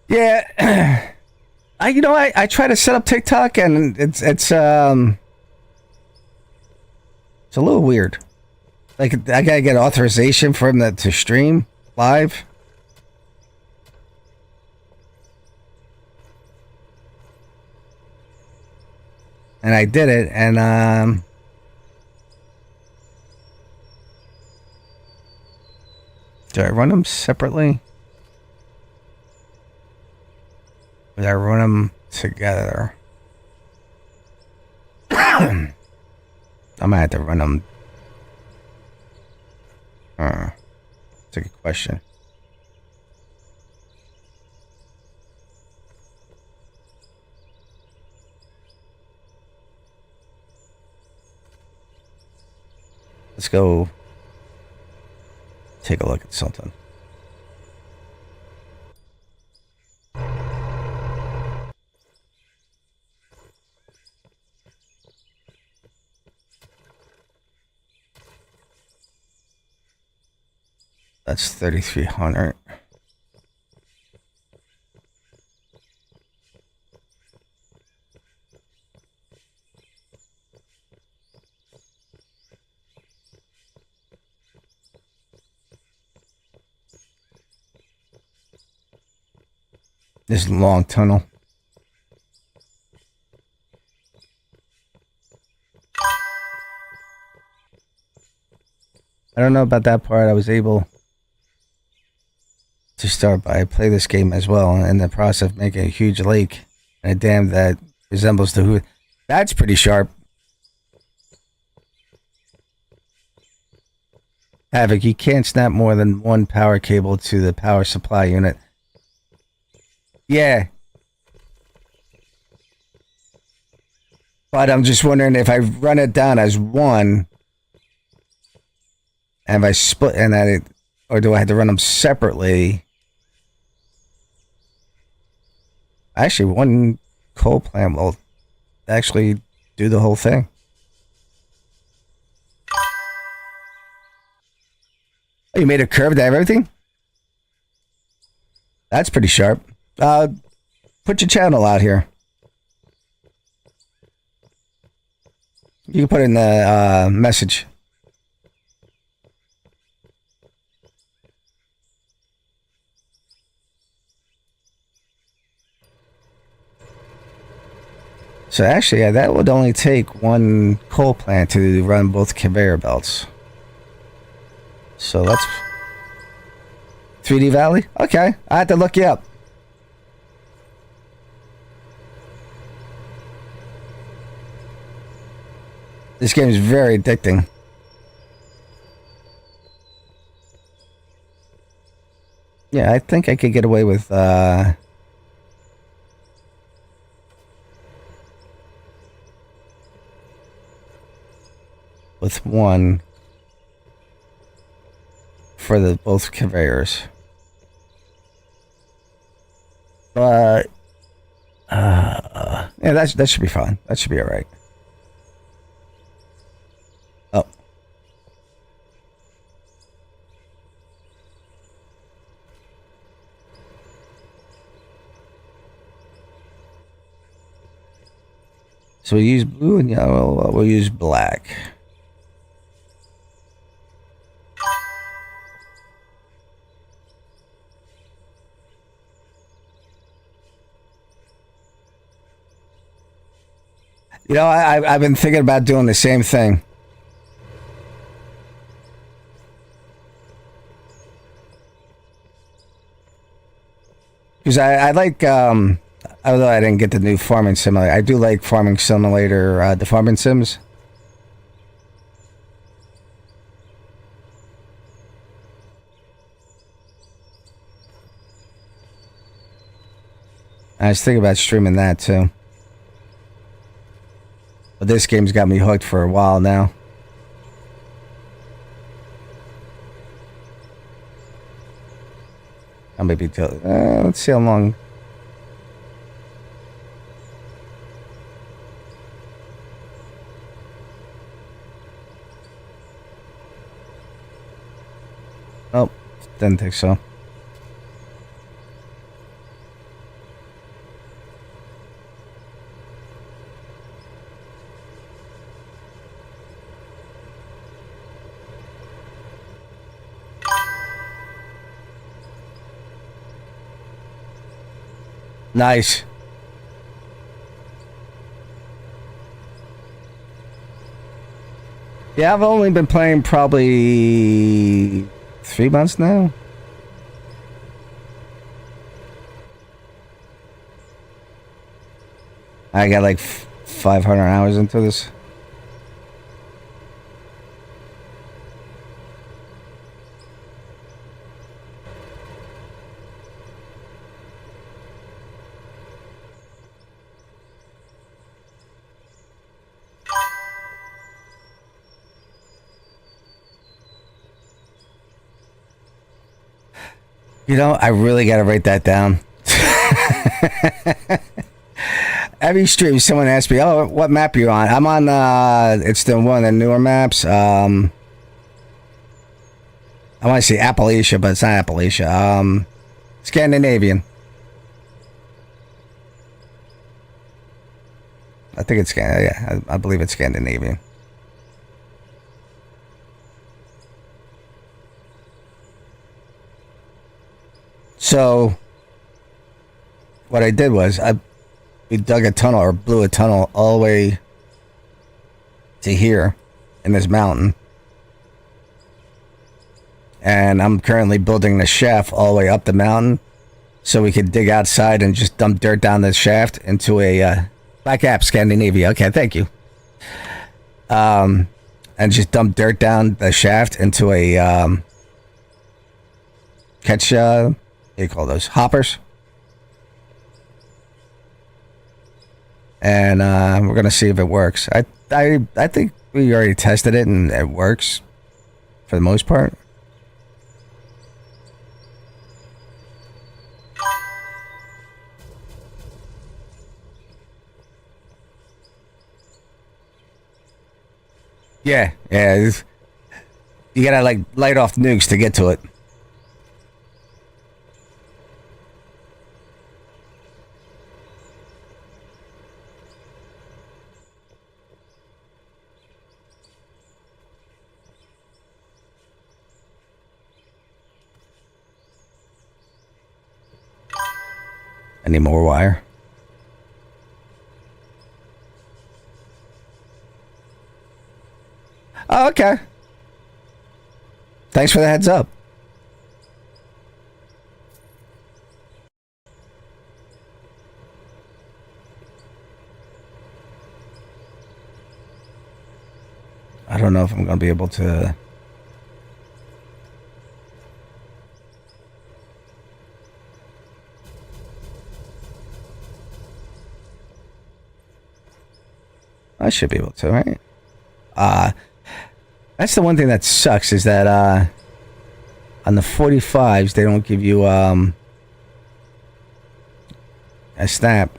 Yeah. I try to set up TikTok and it's a little weird. Like I gotta get authorization for him to stream live. And I did it, and do I run them separately? Or do I run them together? I might have to run them. That's a good question. Let's go take a look at something. That's 3,300. This long tunnel. I don't know about that part. I was able to start by play this game as well, and in the process of making a huge lake and a dam that resembles the Who. That's pretty sharp. Havoc, you can't snap more than one power cable to the power supply unit. Yeah. But I'm just wondering if I run it down as one, and if I split and that it, or do I have to run them separately? Actually, one coal plant will actually do the whole thing. Oh, you made a curve to everything? That's pretty sharp. Put your channel out here. You can put it in the message. So actually, yeah, that would only take one coal plant to run both conveyor belts. So let's 3D Valley? Okay, I have to look you up. This game is very addicting. Yeah, I think I could get away with one for the both conveyors. But yeah, that should be fine. That should be all right. Oh. So we use blue and yellow. We'll use black. You know, I've been thinking about doing the same thing. Because I like, although I didn't get the new farming simulator, I do like farming simulator, the farming sims. I was thinking about streaming that too. But this game's got me hooked for a while now. I may be let's see how long. Oh, didn't think so. Nice. Yeah, I've only been playing probably 3 months now. I got like 500 hours into this. You know, I really got to write that down. Every stream, someone asks me, "Oh, what map are you on?" I'm on. It's the one of the newer maps. I want to say Appalachia, but it's not Appalachia. Scandinavian. I think it's Scandinavian. Yeah, I believe it's Scandinavian. So, what I did was we dug a tunnel or blew a tunnel all the way to here in this mountain. And I'm currently building the shaft all the way up the mountain so we could dig outside and just dump dirt down the shaft into a Black App Scandinavia. Okay, thank you. And just dump dirt down the shaft into a catch. What do you call those? Hoppers. And we're gonna see if it works. I think we already tested it and it works for the most part. Yeah, you gotta like light off nukes to get to it. I need more wire. Oh, okay. Thanks for the heads up. I don't know if I'm going to be able to... I should be able to, right? That's the one thing that sucks is that on the 45s they don't give you a snap.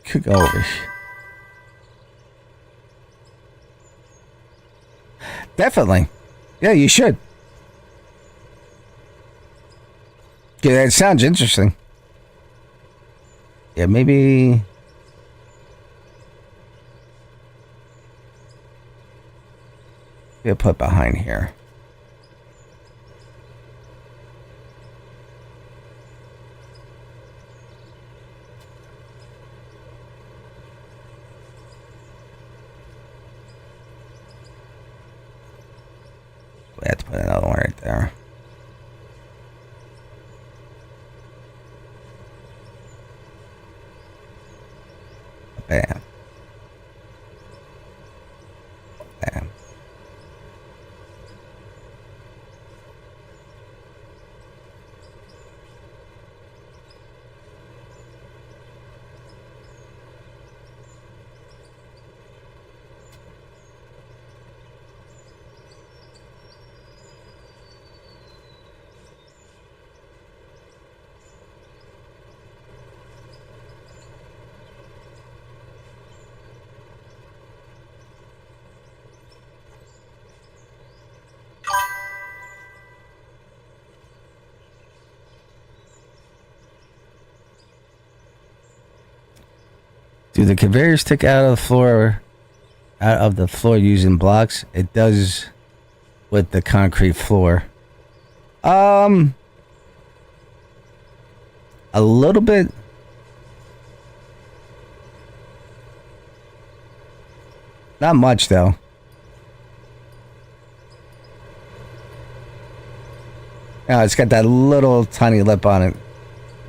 Could go over. Definitely. Yeah, you should. Yeah, it sounds interesting. Yeah, maybe... We'll put behind here. We have to put another one right there. Bam. Bam. Do the conveyors stick out of the floor using blocks? It does with the concrete floor. A little bit. Not much though. Yeah, it's got that little tiny lip on it.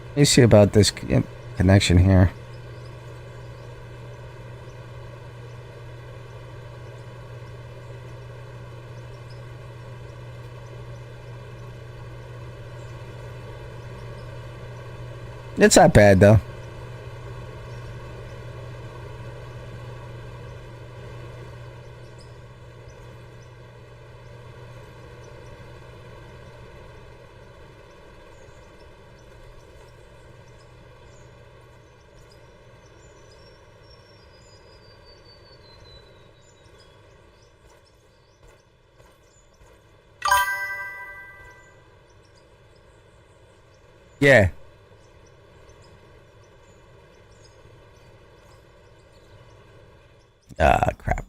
Let me see about this connection here. It's not bad though. Yeah. Ah, crap.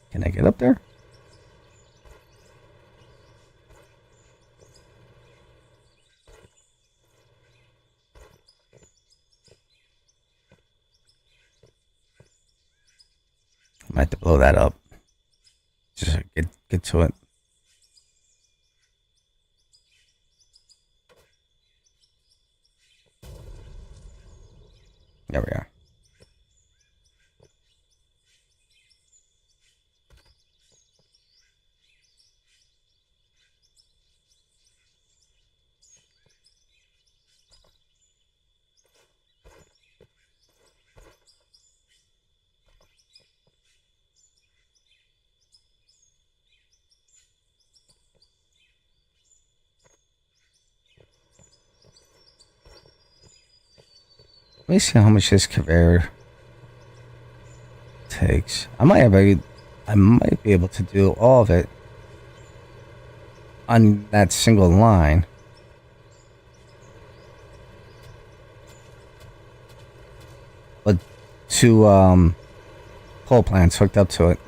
Can I get up there? I might have to blow that up. Just get to it. There we are. Let me see how much this conveyor takes. I might be able to do all of it on that single line. But two pole plants hooked up to it.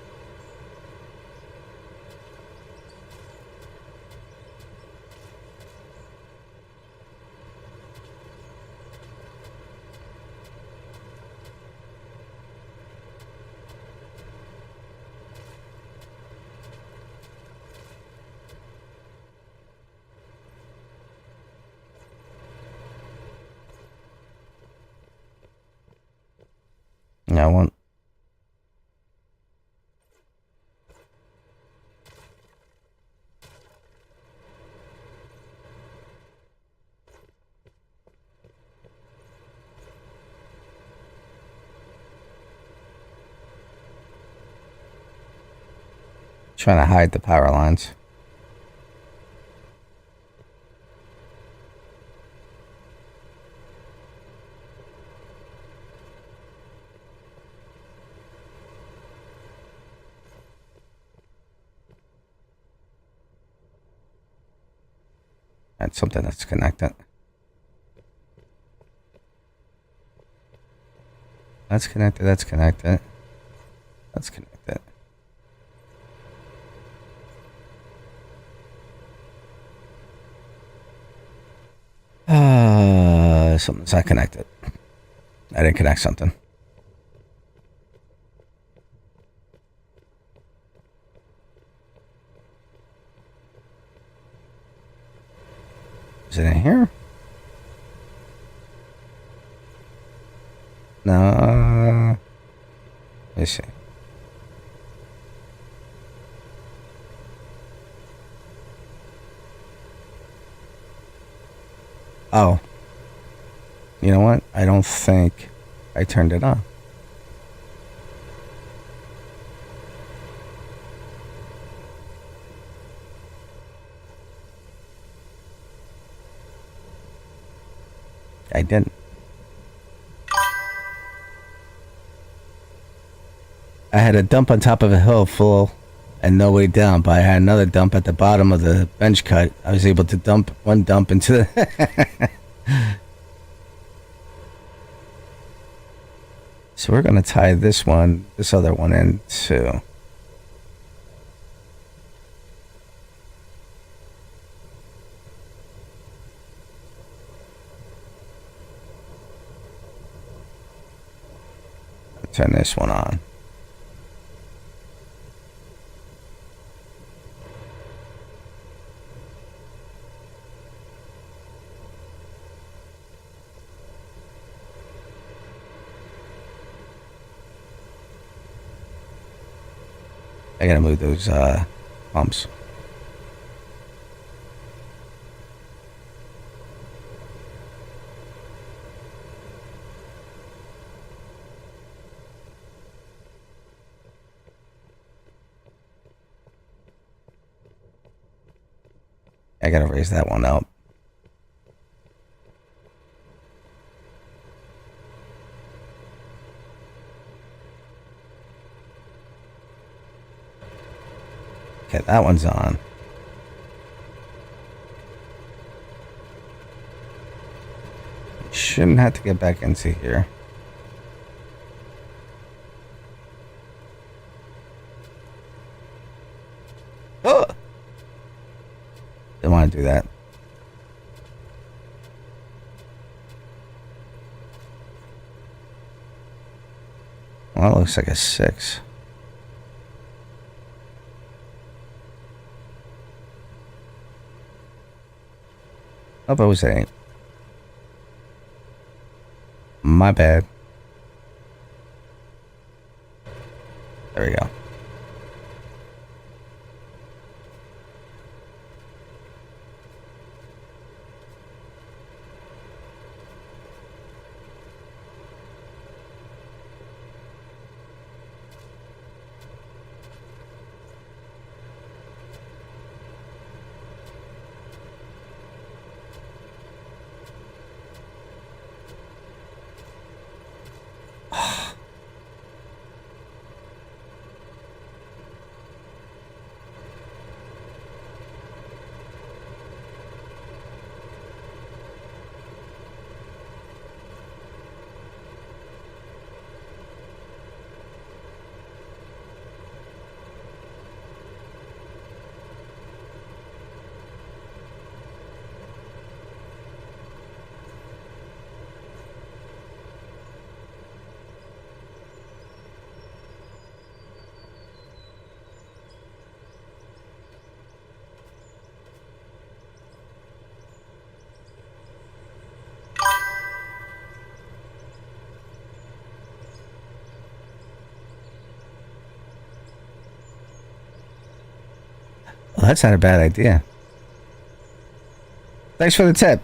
Yeah, I want. Trying to hide the power lines. That's something that's connected. That's connected, that's connected. That's connected. Something's not connected. I didn't connect something. Is it in here? No. Let me see. Oh. You know what? I don't think I turned it on. I didn't. I had a dump on top of a hill full and no way down. But I had another dump at the bottom of the bench cut. I was able to dump one dump into the... So we're going to tie this other one in too. Turn this one on. I gotta move those pumps. I gotta raise that one up. Okay, that one's on. Shouldn't have to get back into here. Oh! Didn't want to do that. Well, it looks like a 6. Oh, but it was an 8. My bad. There we go. Well, that's not a bad idea. Thanks for the tip.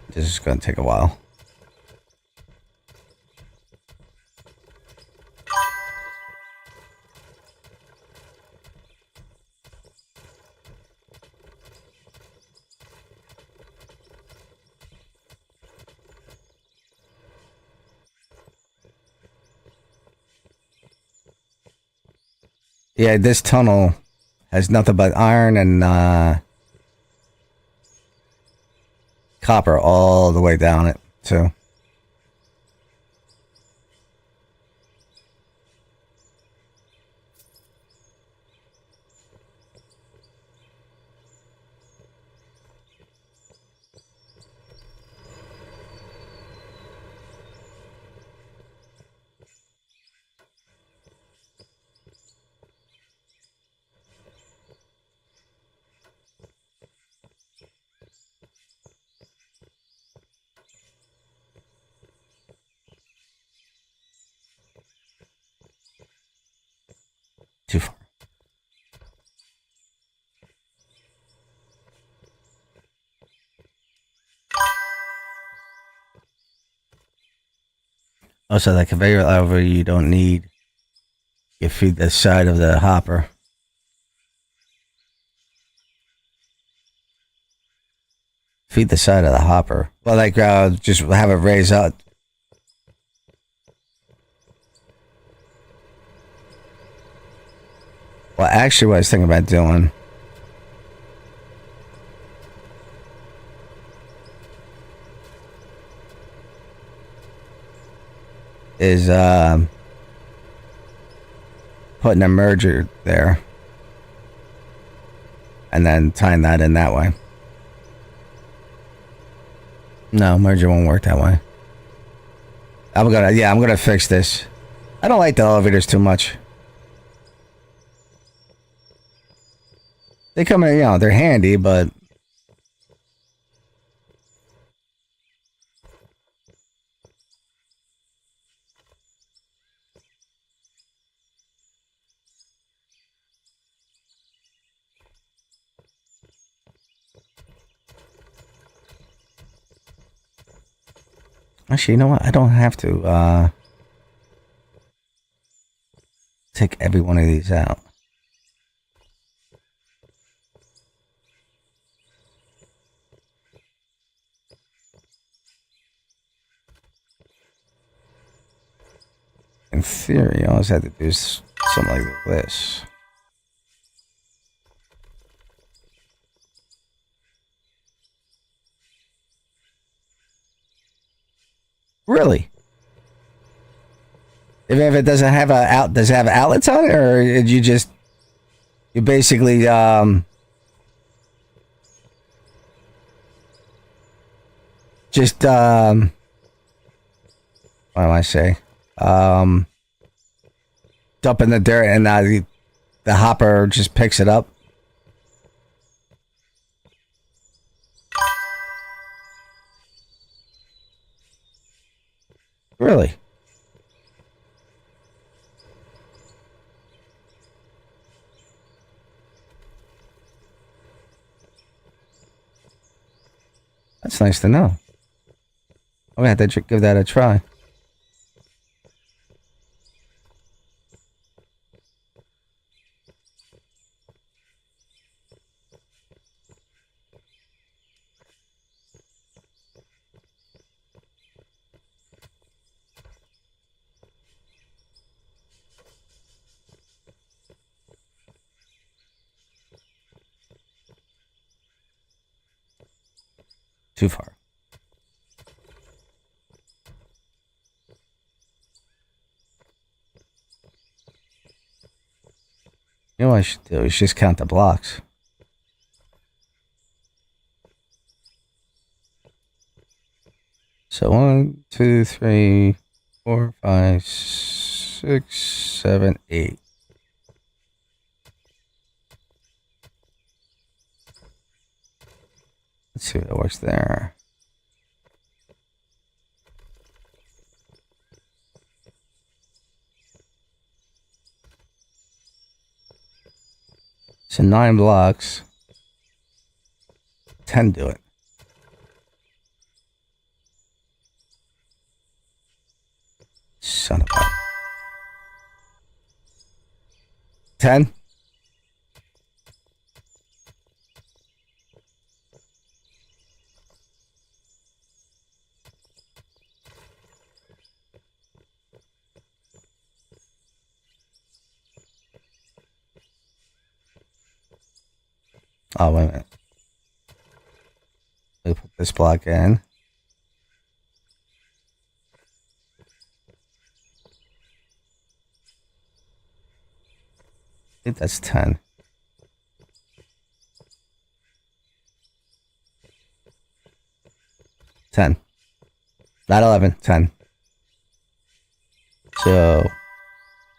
This is going to take a while. Yeah, this tunnel has nothing but iron and copper all the way down it, too. Too far. Also, that conveyor lever you don't need. You feed the side of the hopper. Feed the side of the hopper. Well, like, just have it raise up. Well, actually, what I was thinking about doing is putting a merger there and then tying that in that way. No, merger won't work that way. I'm gonna fix this. I don't like the elevators too much. They come in, you know, they're handy, but actually, you know what? I don't have to take every one of these out. In theory, all I had to do is something like this. Really? If it doesn't have does it have outlets on it, or did you basically just what do I say? Dump in the dirt and the hopper just picks it up. Really? That's nice to know. I'm gonna have to give that a try. Too far. You know what I should do is just count the blocks. So 1, 2, 3, 4, 5, 6, 7, 8. Let's see what that works there. So 9 blocks. 10 do it. Son of a... 10? Oh, wait a minute. Let me put this block in. I think that's 10. 10. Not 11, 10. So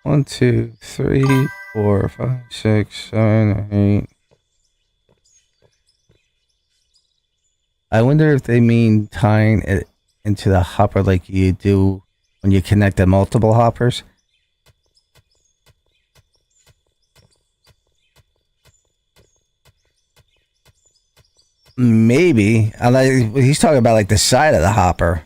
1, 2, 3, 4, 5, 6, 7, 8. I wonder if they mean tying it into the hopper like you do when you connect the multiple hoppers. Maybe. He's talking about like the side of the hopper.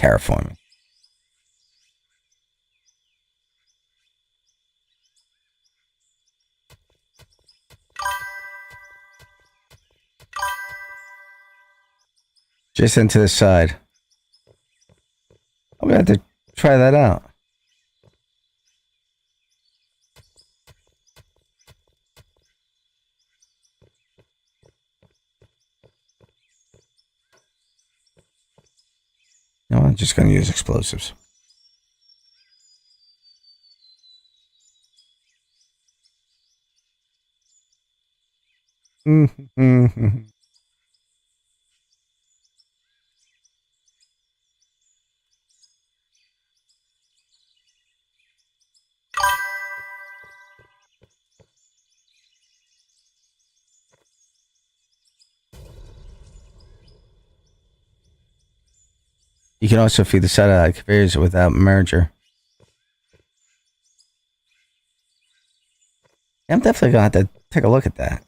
terraforming. Just into the side. I'm gonna have to try that out. No, I'm just gonna use explosives. Mm-hmm. You can also feed the satellite conveyors without merger. I'm definitely gonna have to take a look at that.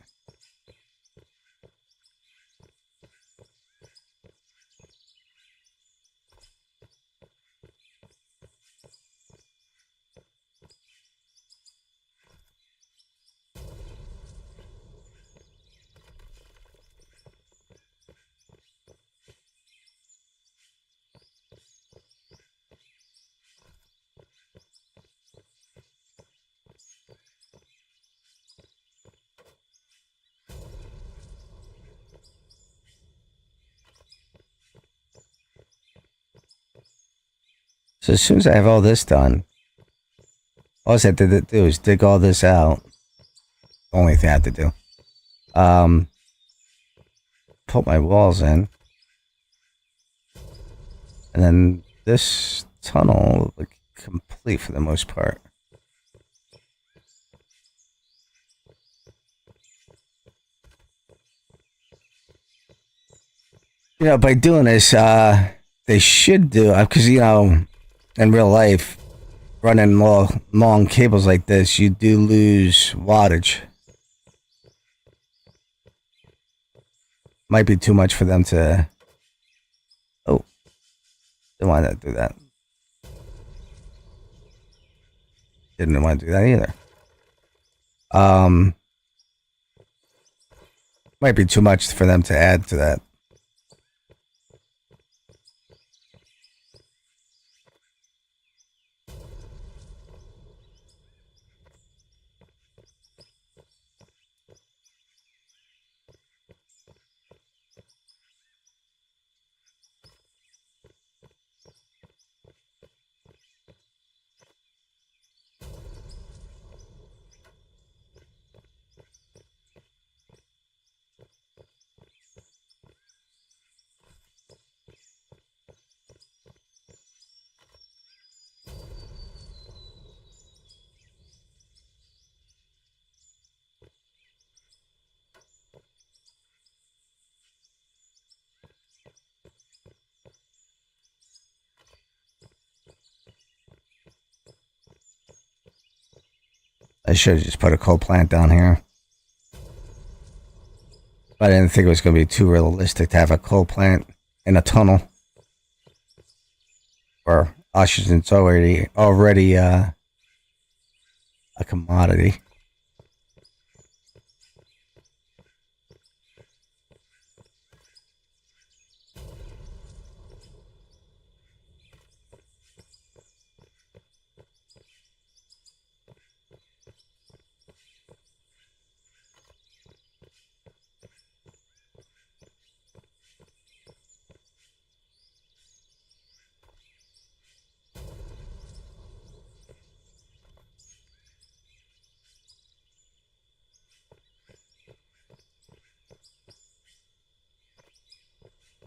So as soon as I have all this done, all I have to do is dig all this out. Only thing I have to do. Put my walls in. And then this tunnel will be complete for the most part. You know, by doing this, they should do, because, you know, in real life, running long cables like this, you do lose wattage. Might be too much for them to... Oh. Didn't want to do that. Didn't want to do that either. Might be too much for them to add to that. I should have just put a coal plant down here. But I didn't think it was going to be too realistic to have a coal plant in a tunnel. Where oxygen's already a commodity.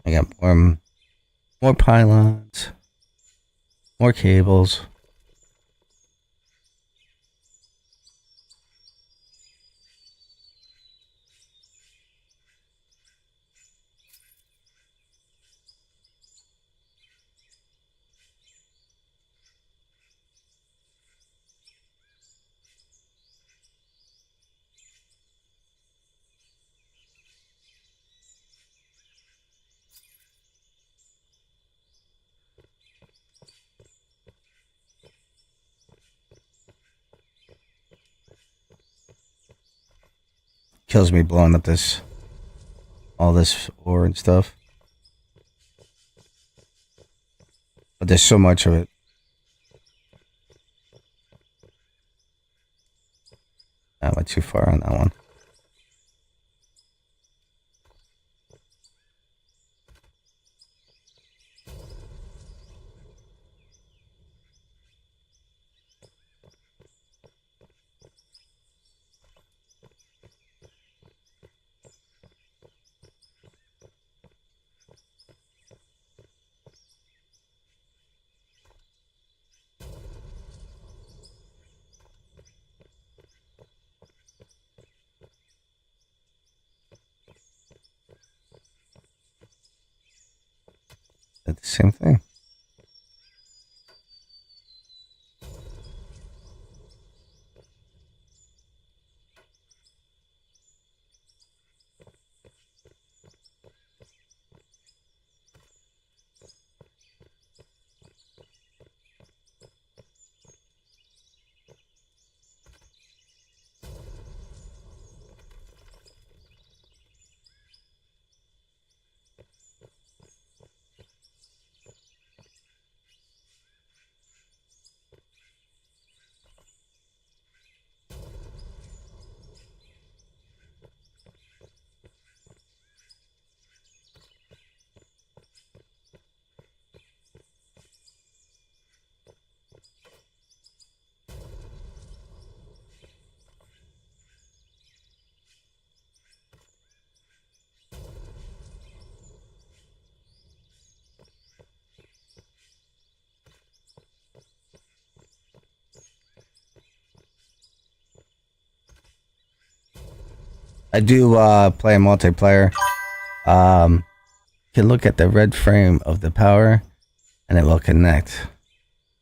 I got more pylons, more cables. kills me blowing up all this ore and stuff. But there's so much of it. I went too far on that one. Did the same thing. I do play multiplayer. You can look at the red frame of the power and it will connect.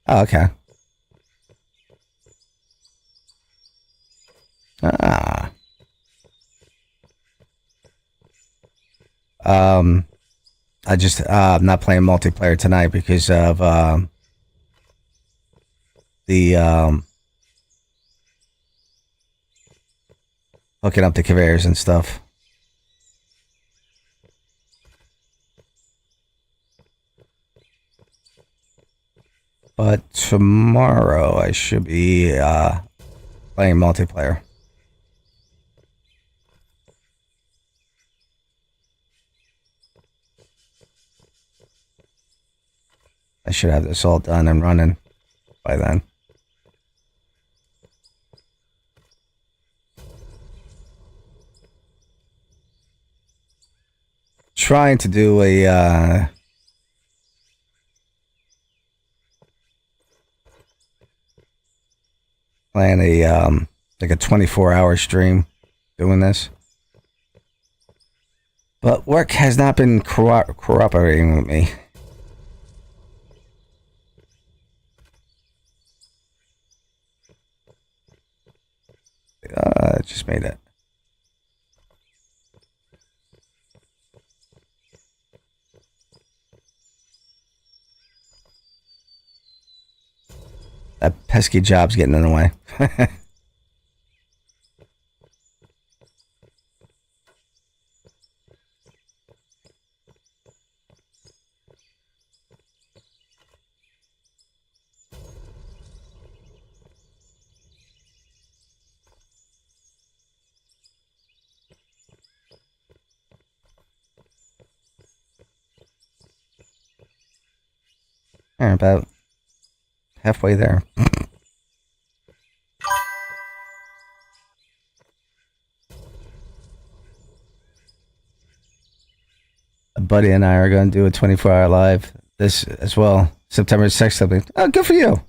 Oh, okay. Ah. I just I'm not playing multiplayer tonight because of the hooking up the conveyors and stuff. But tomorrow I should be playing multiplayer. I should have this all done and running by then. Trying to do a plan a like a 24-hour stream doing this. But work has not been cooperating with me. Just made it. That pesky job's getting in the way. About halfway there. A buddy and I are going to do a 24-hour live this as well. September 6th. Oh, good for you.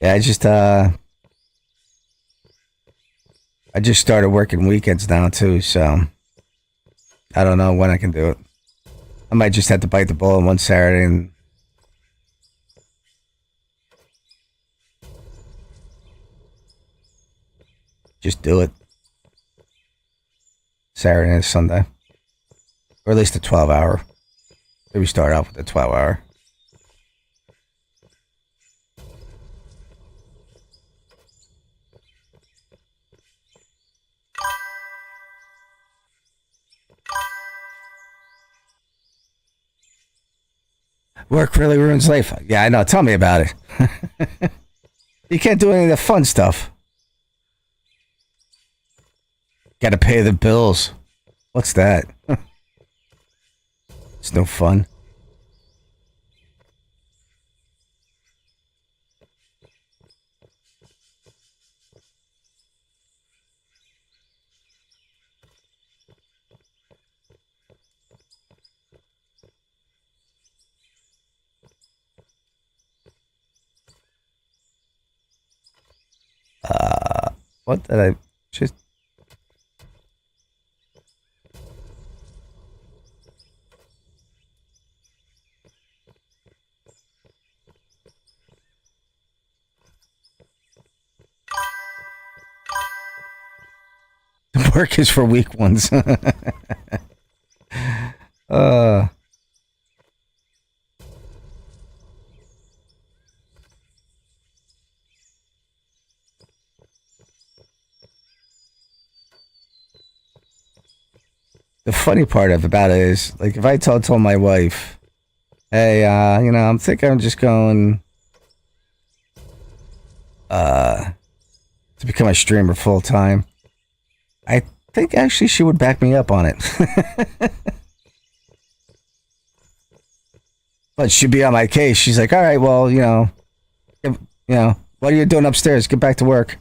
Yeah, I just started working weekends now too, so I don't know when I can do it. I might just have to bite the bullet one Saturday and just do it. Saturday and Sunday. Or at least a 12-hour. Maybe start off with a 12-hour. Work really ruins life. Yeah, I know. Tell me about it. You can't do any of the fun stuff. Gotta pay the bills. What's that? It's no fun. What did I just... Work is for weak ones. uh... The funny part about it is, like, if I told my wife, hey, you know, I'm thinking I'm just going, to become a streamer full time, I think actually she would back me up on it. But she'd be on my case. She's like, all right, well, what are you doing upstairs? Get back to work.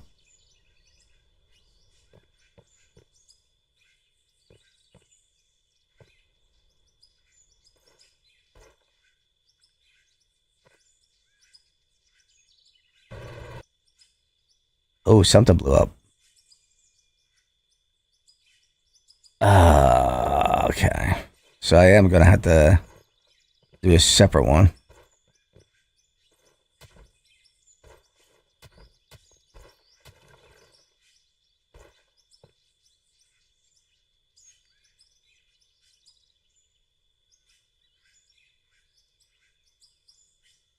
Oh, something blew up. Okay. So I am going to have to do a separate one.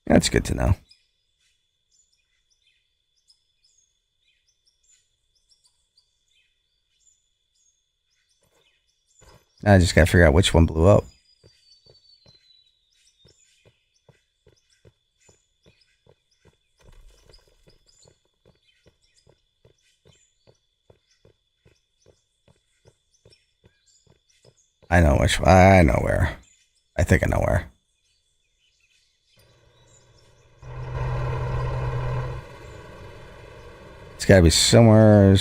That's good to know. I just gotta figure out which one blew up. I know which one. I know where. I think I know where. It's gotta be somewhere.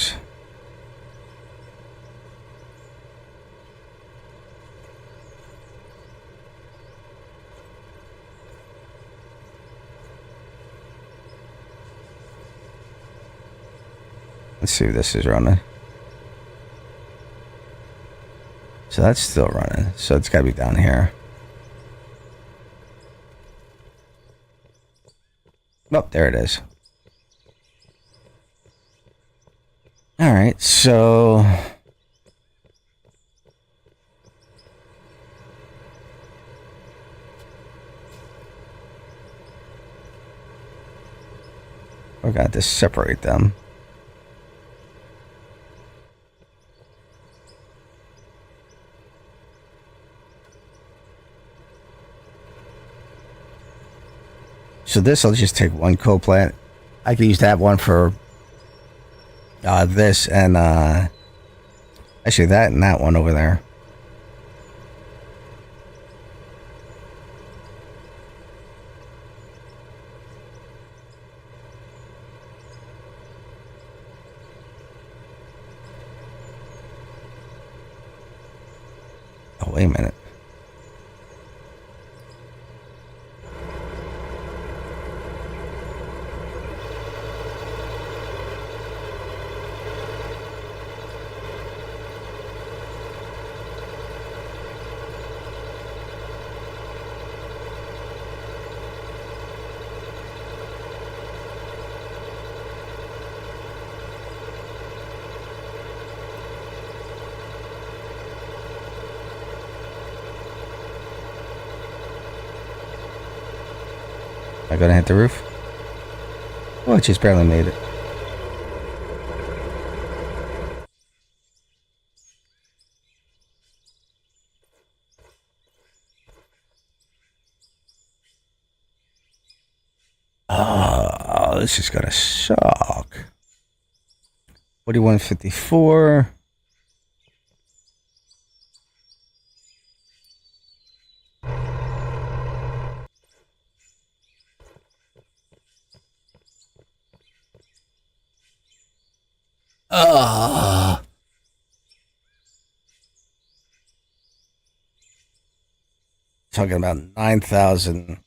Let's see if this is running. So that's still running. So it's gotta be down here. Oh, there it is. Alright, so... we got to separate them. So this will just take one coal plant. I could use that one for this and actually that and that one over there. Oh, wait a minute. Am I gonna hit the roof? Oh, it just barely made it. Oh, this is gonna suck. 4154. Talking about 9,000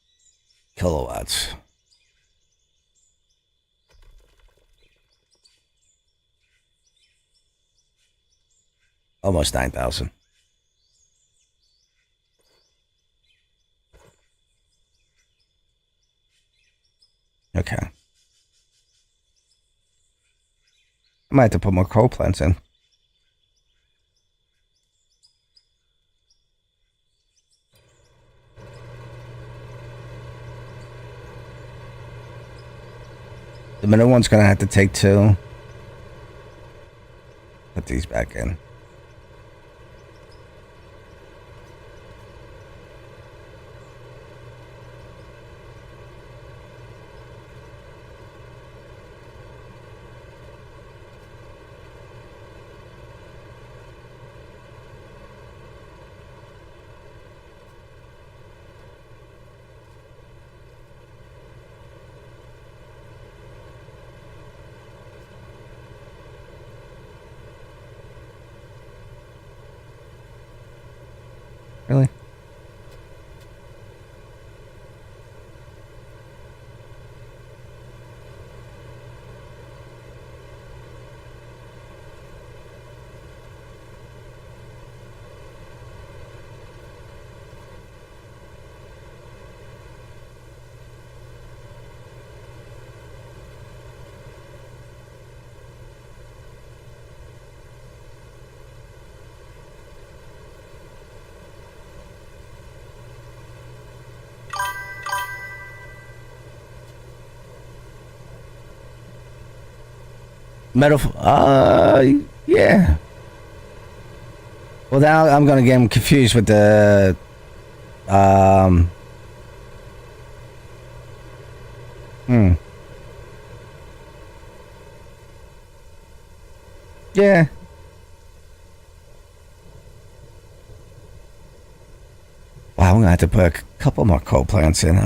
kilowatts. Almost 9,000. Okay. I might have to put more coal plants in. The middle one's gonna have to take 2. Put these back in. Really? Metal. Yeah. Well, now I'm gonna get him confused with the. Yeah. Wow, I'm gonna have to put a couple more coal plants in.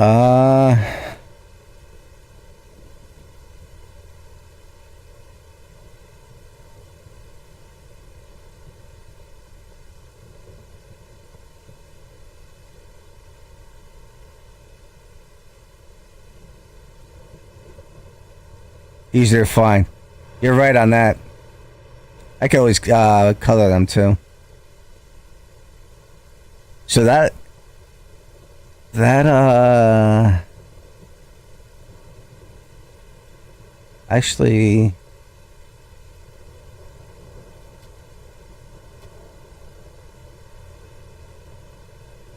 Easier, fine. You're right on that. I can always color them too. So that actually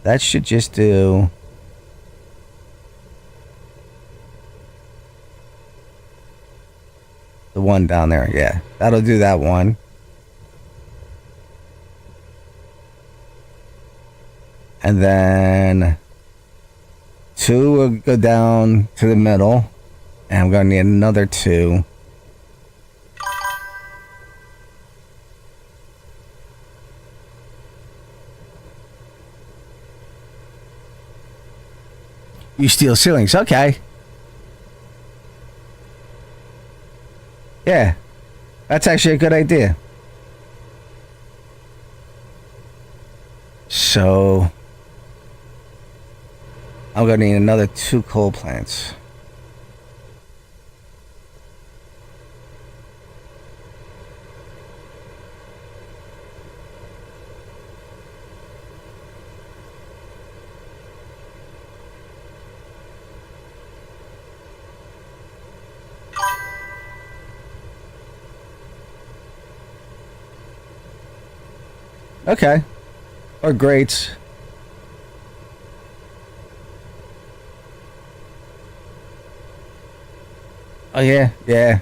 that should just do the one down there. Yeah, that'll do that one. And then 2 will go down to the middle. And I'm going to need another 2. You steal ceilings. Okay. Yeah. That's actually a good idea. So I'm going to need another 2 coal plants. Okay. Or grates. Oh yeah, yeah.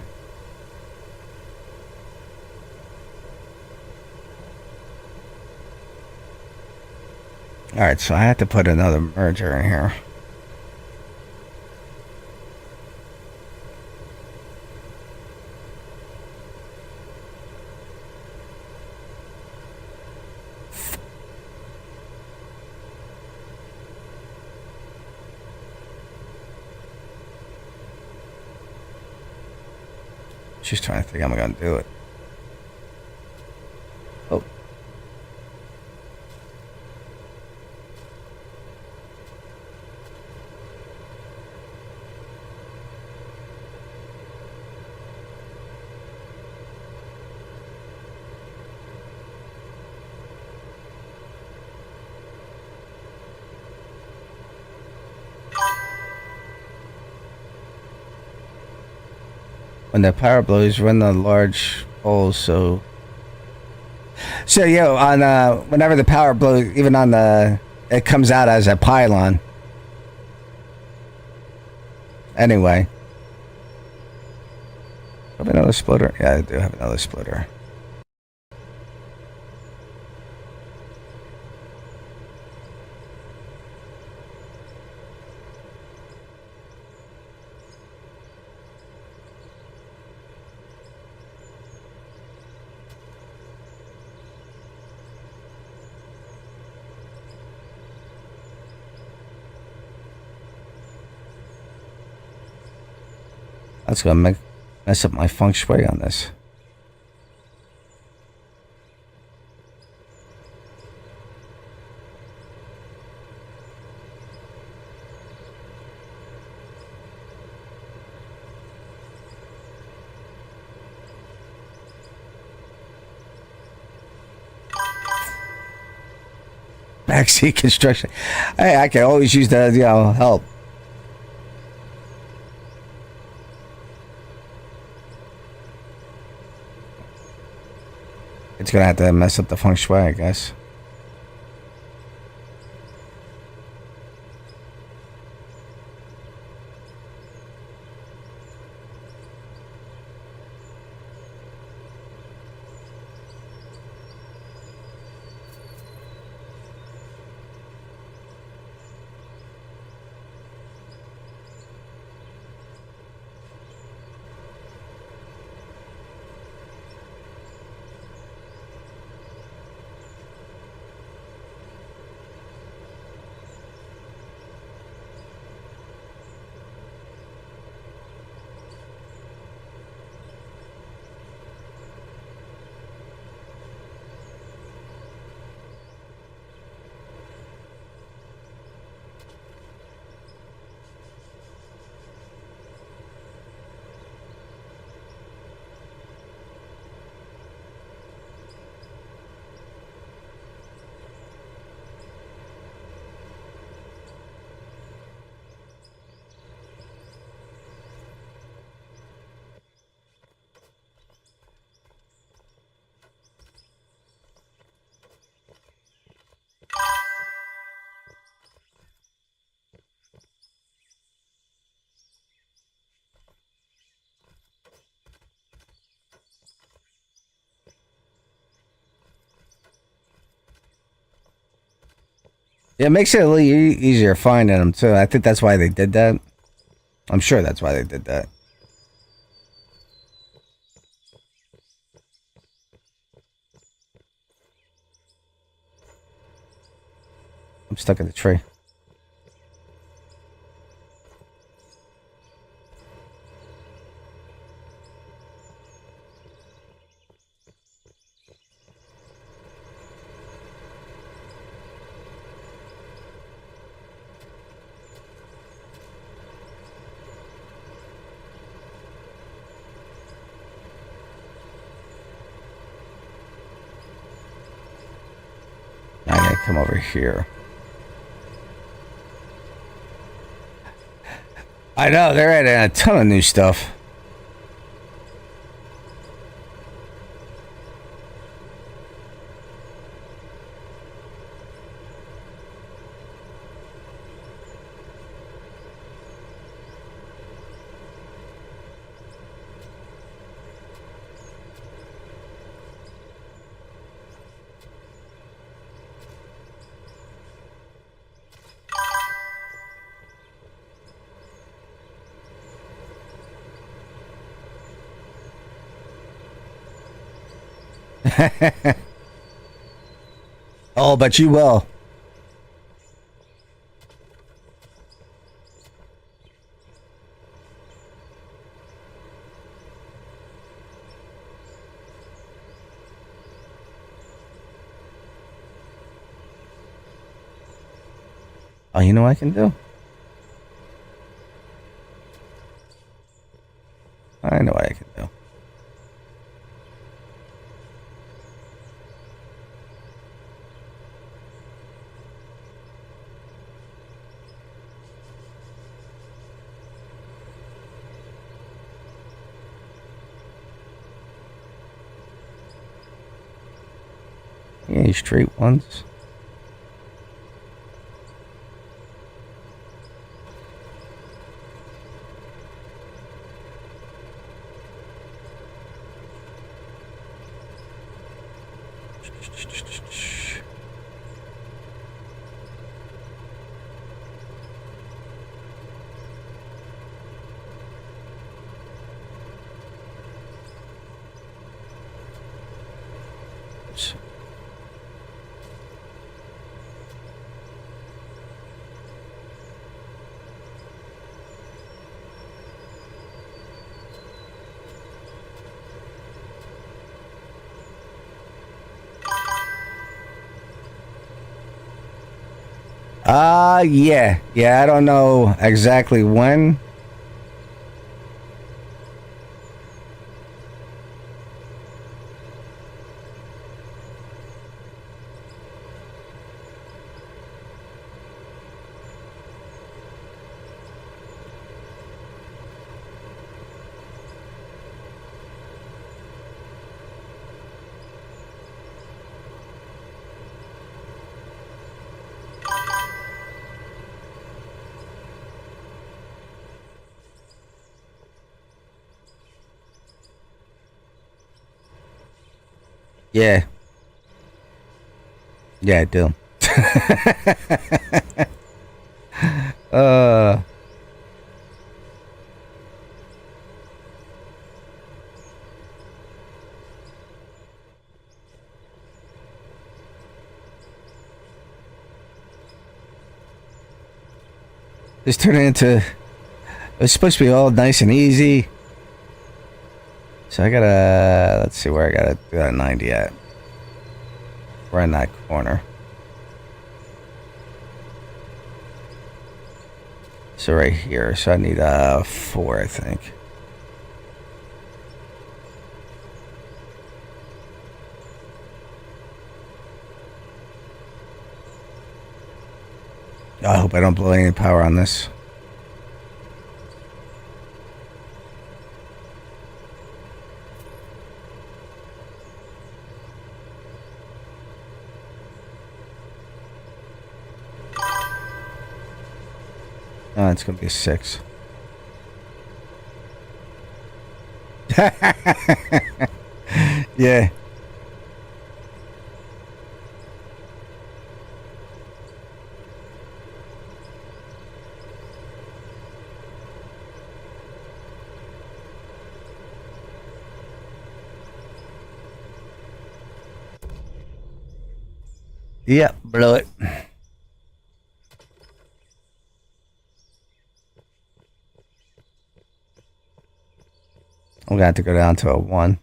Alright, so I have to put another merger in here. She's trying to think I'm gonna do it. Oh. When the power blows, run the large holes. So yeah, on whenever the power blows, even on the, it comes out as a pylon. Anyway, have another splitter. Yeah, I do have another splitter. That's gonna mess up my feng shui on this. Backseat construction. Hey, I can always use the help. It's gonna have to mess up the feng shui, I guess. Yeah, it makes it a little easier finding them too. I think that's why they did that. I'm sure that's why they did that. I'm stuck in the tree. I gotta come over here. I know, they're adding a ton of new stuff. Oh, but you will. Oh, you know what I can do? I know what I can do. Yeah, straight ones. Yeah. Yeah, I don't know exactly when. Yeah. Yeah, I do. uh Just turn it into. It's supposed to be all nice and easy. So I gotta. Let's see where I gotta do that 90 at. We're in that corner. So right here. So I need a 4, I think. I hope I don't blow any power on this. Oh, it's gonna be a 6. Yeah. Yep, blow it. I'm gonna have to go down to a 1.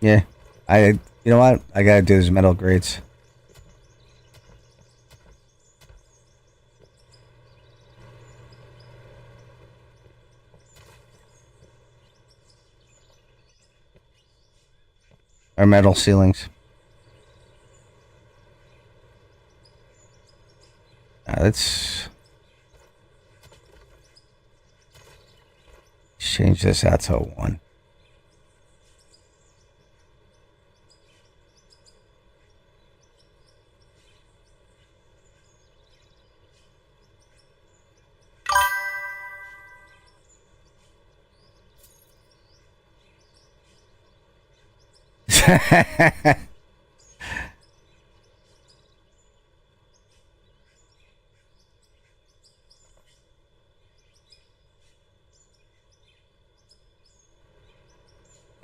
Yeah. You know what? I gotta do these metal grates. Or metal ceilings. Let's change this out to a 1.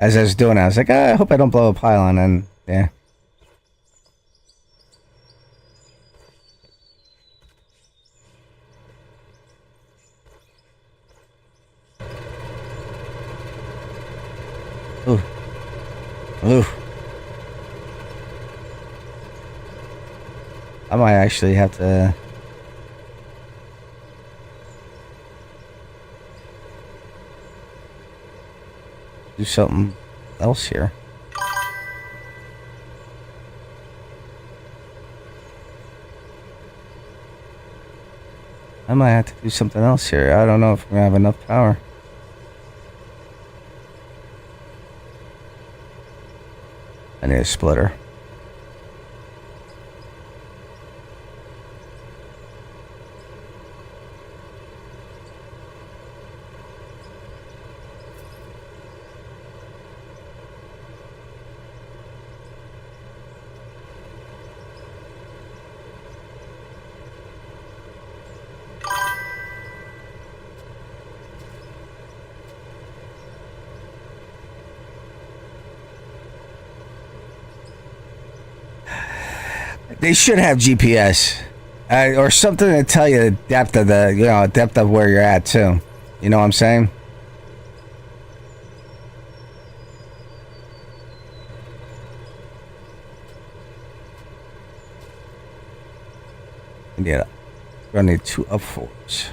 as I was doing it, I was like, I hope I don't blow a pylon, and yeah. Ooh. Ooh. I might actually have to... do something else here. I might have to do something else here. I don't know if I'm gonna have enough power. I need a splitter. They should have GPS or something to tell you the depth of depth of where you're at too. You know what I'm saying? Yeah, we're gonna need 2 up-forwards.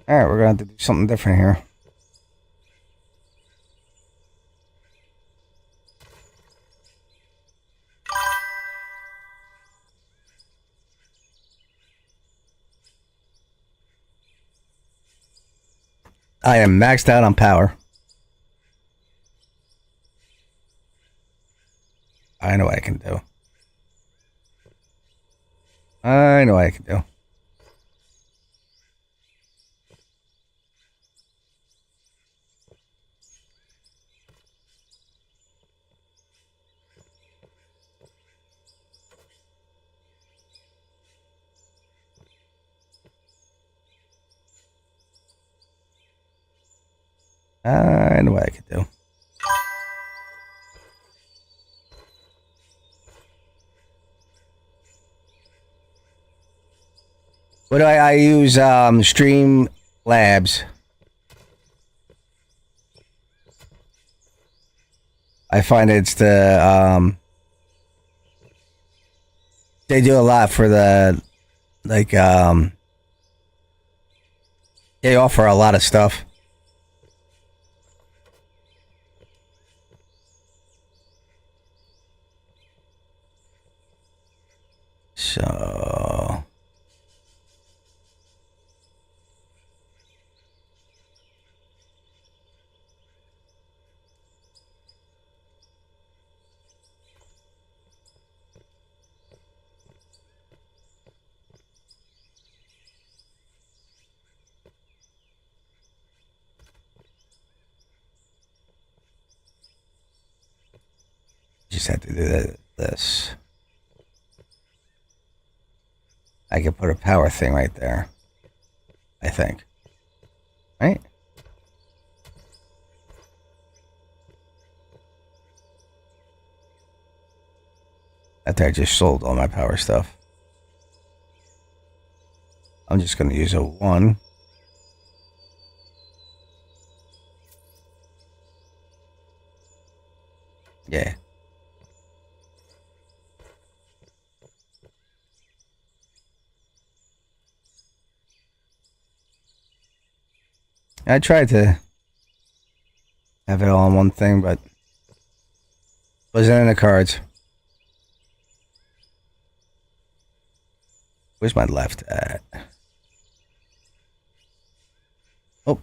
Alright, we're gonna have to do something different here. I am maxed out on power. I know what I can do. I know what I can do. I know what I can do. What do I use? Stream Labs. I find it's the they do a lot for the they offer a lot of stuff. So just have to do this. I could put a power thing right there. I think. Right? After I just sold all my power stuff. I'm just going to use a 1. Yeah. I tried to have it all in one thing, but wasn't in the cards. Where's my left at? Oh.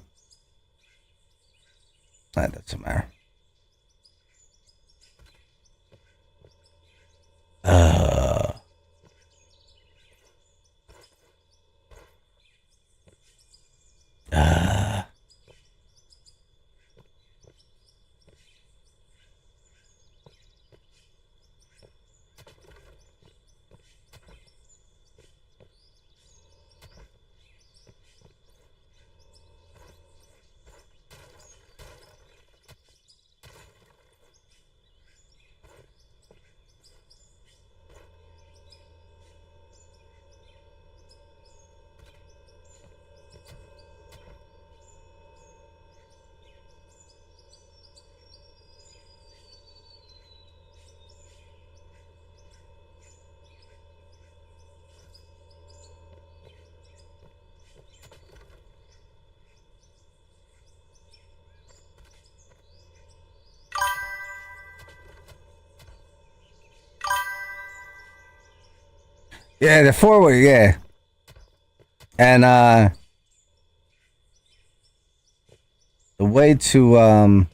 That doesn't matter. Yeah, the four-way, yeah. And the way to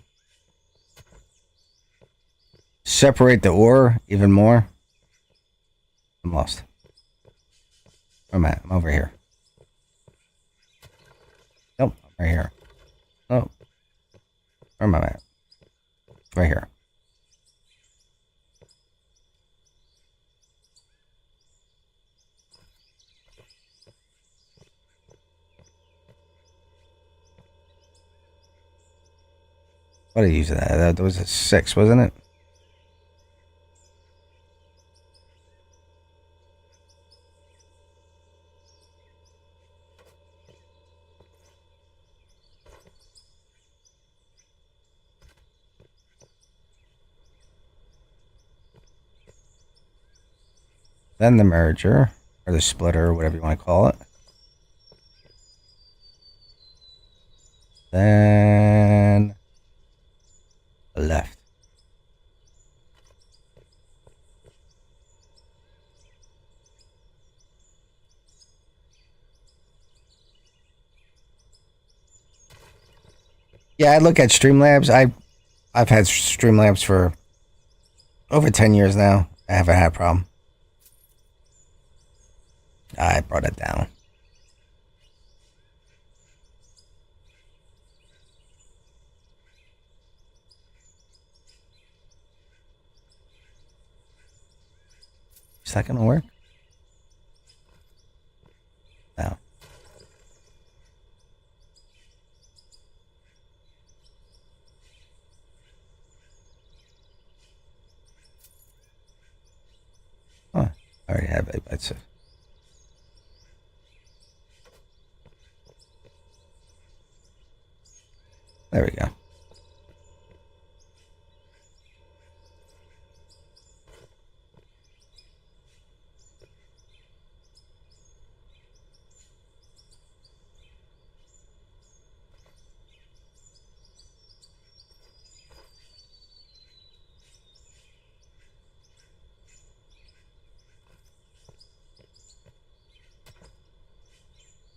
separate the ore even more. I'm lost. Where am I? I'm over here. Nope, I'm right here. Oh, where am I at? Right here. What did I use that? That was a 6, wasn't it? Then the merger, or the splitter, or whatever you want to call it. Then left. Yeah, I look at Streamlabs. I've had Streamlabs for over 10 years now. I haven't had a problem. I brought it down. Is that gonna work? No. Oh, I already have it. That's it. There we go.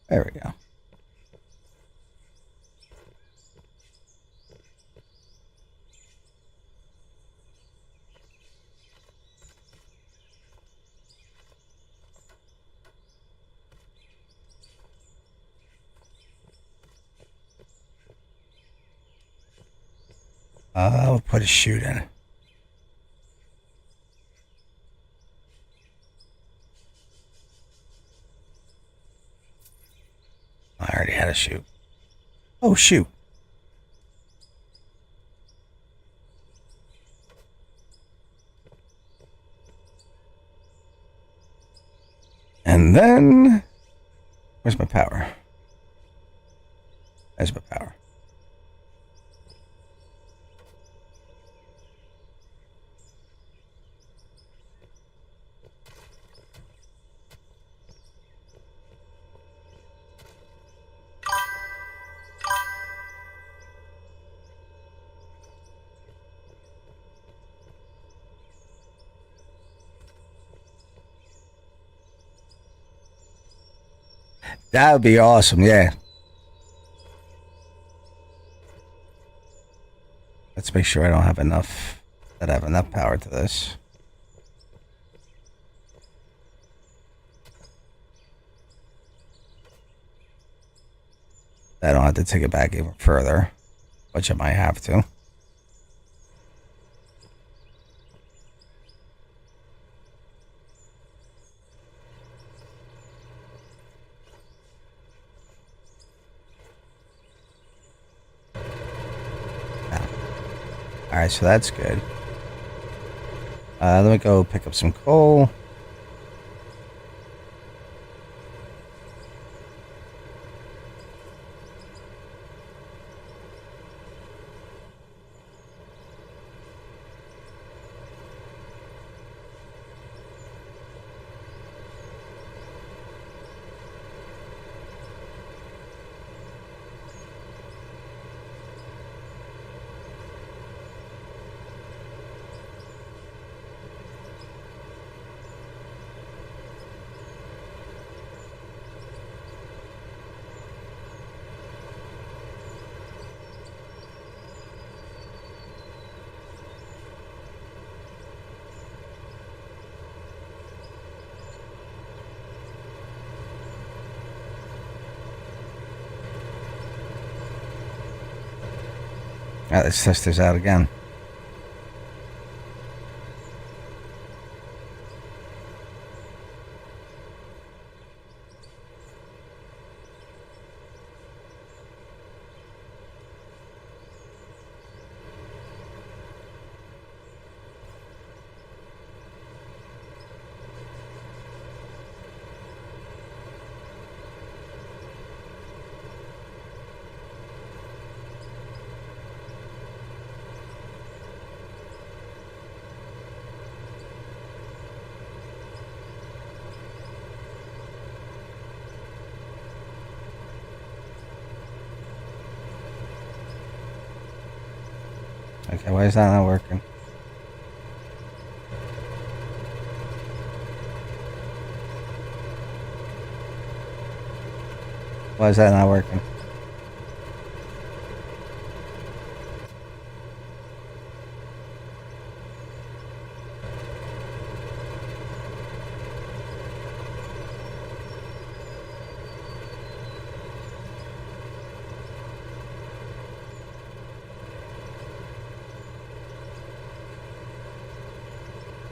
There we go. I'll put a chute in. I already had a chute. Oh, shoot. And then, where's my power? There's my power. That would be awesome, yeah. Let's make sure I don't have enough, that I have enough power to this. I don't have to take it back even further, which I might have to. Alright, so that's good. Let me go pick up some coal. Alright, let's test this out again. Okay, why is that not working? Why is that not working?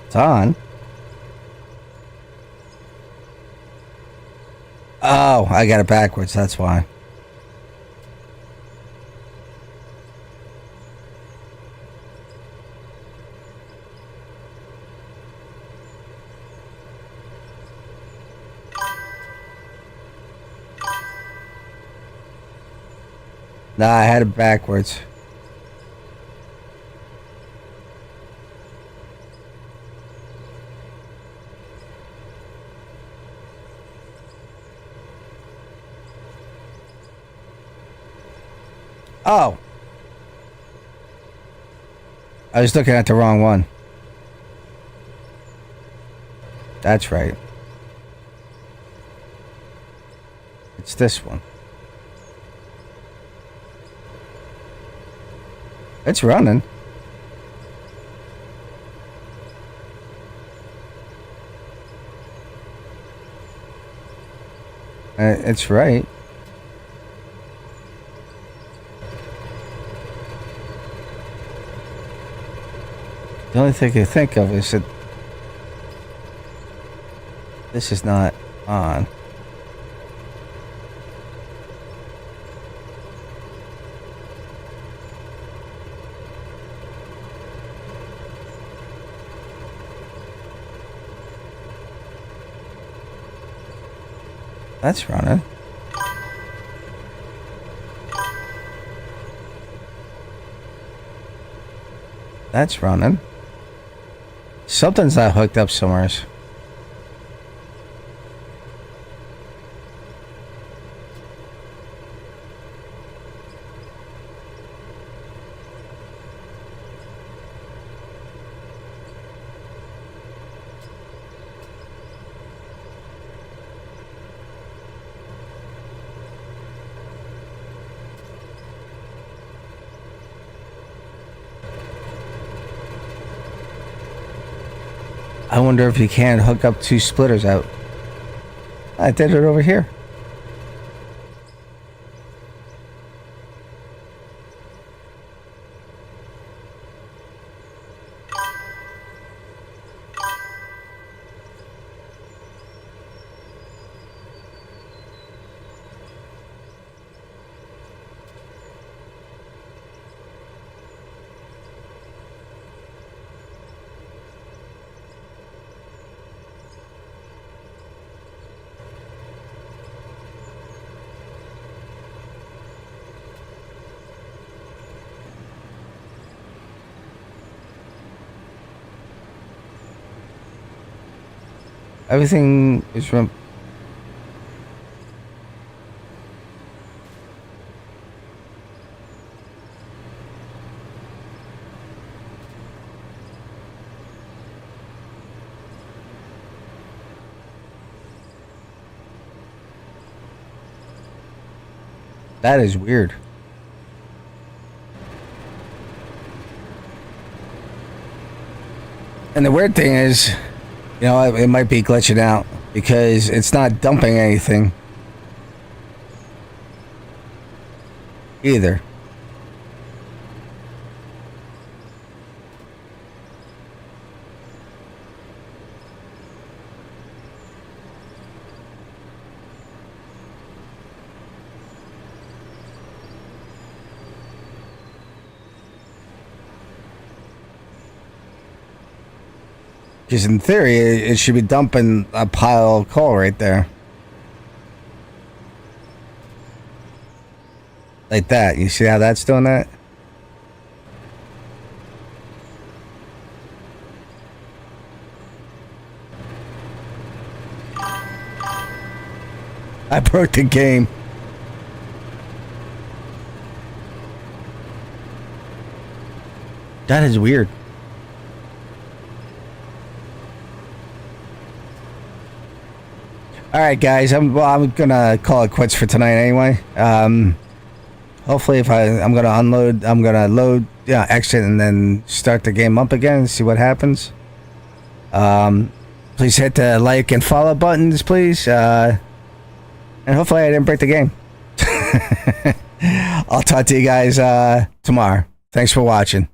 It's on. Oh, I got it backwards, that's why. Nah, I had it backwards. Oh. I was looking at the wrong one. That's right. It's this one. It's running. It's right. The only thing I can think of is that this is not on. That's running. That's running. Something's not hooked up somewhere. I wonder if you can hook up two splitters out. I did it over here. Everything is from. That is weird. And the weird thing is, you know, it might be glitching out because it's not dumping anything either. Because in theory, it should be dumping a pile of coal right there. Like that. You see how that's doing that? I broke the game. That is weird. All right, guys. I'm gonna call it quits for tonight anyway. Hopefully, if I'm gonna unload, I'm gonna load, exit, and then start the game up again and see what happens. Please hit the like and follow buttons, please. And hopefully, I didn't break the game. I'll talk to you guys tomorrow. Thanks for watching.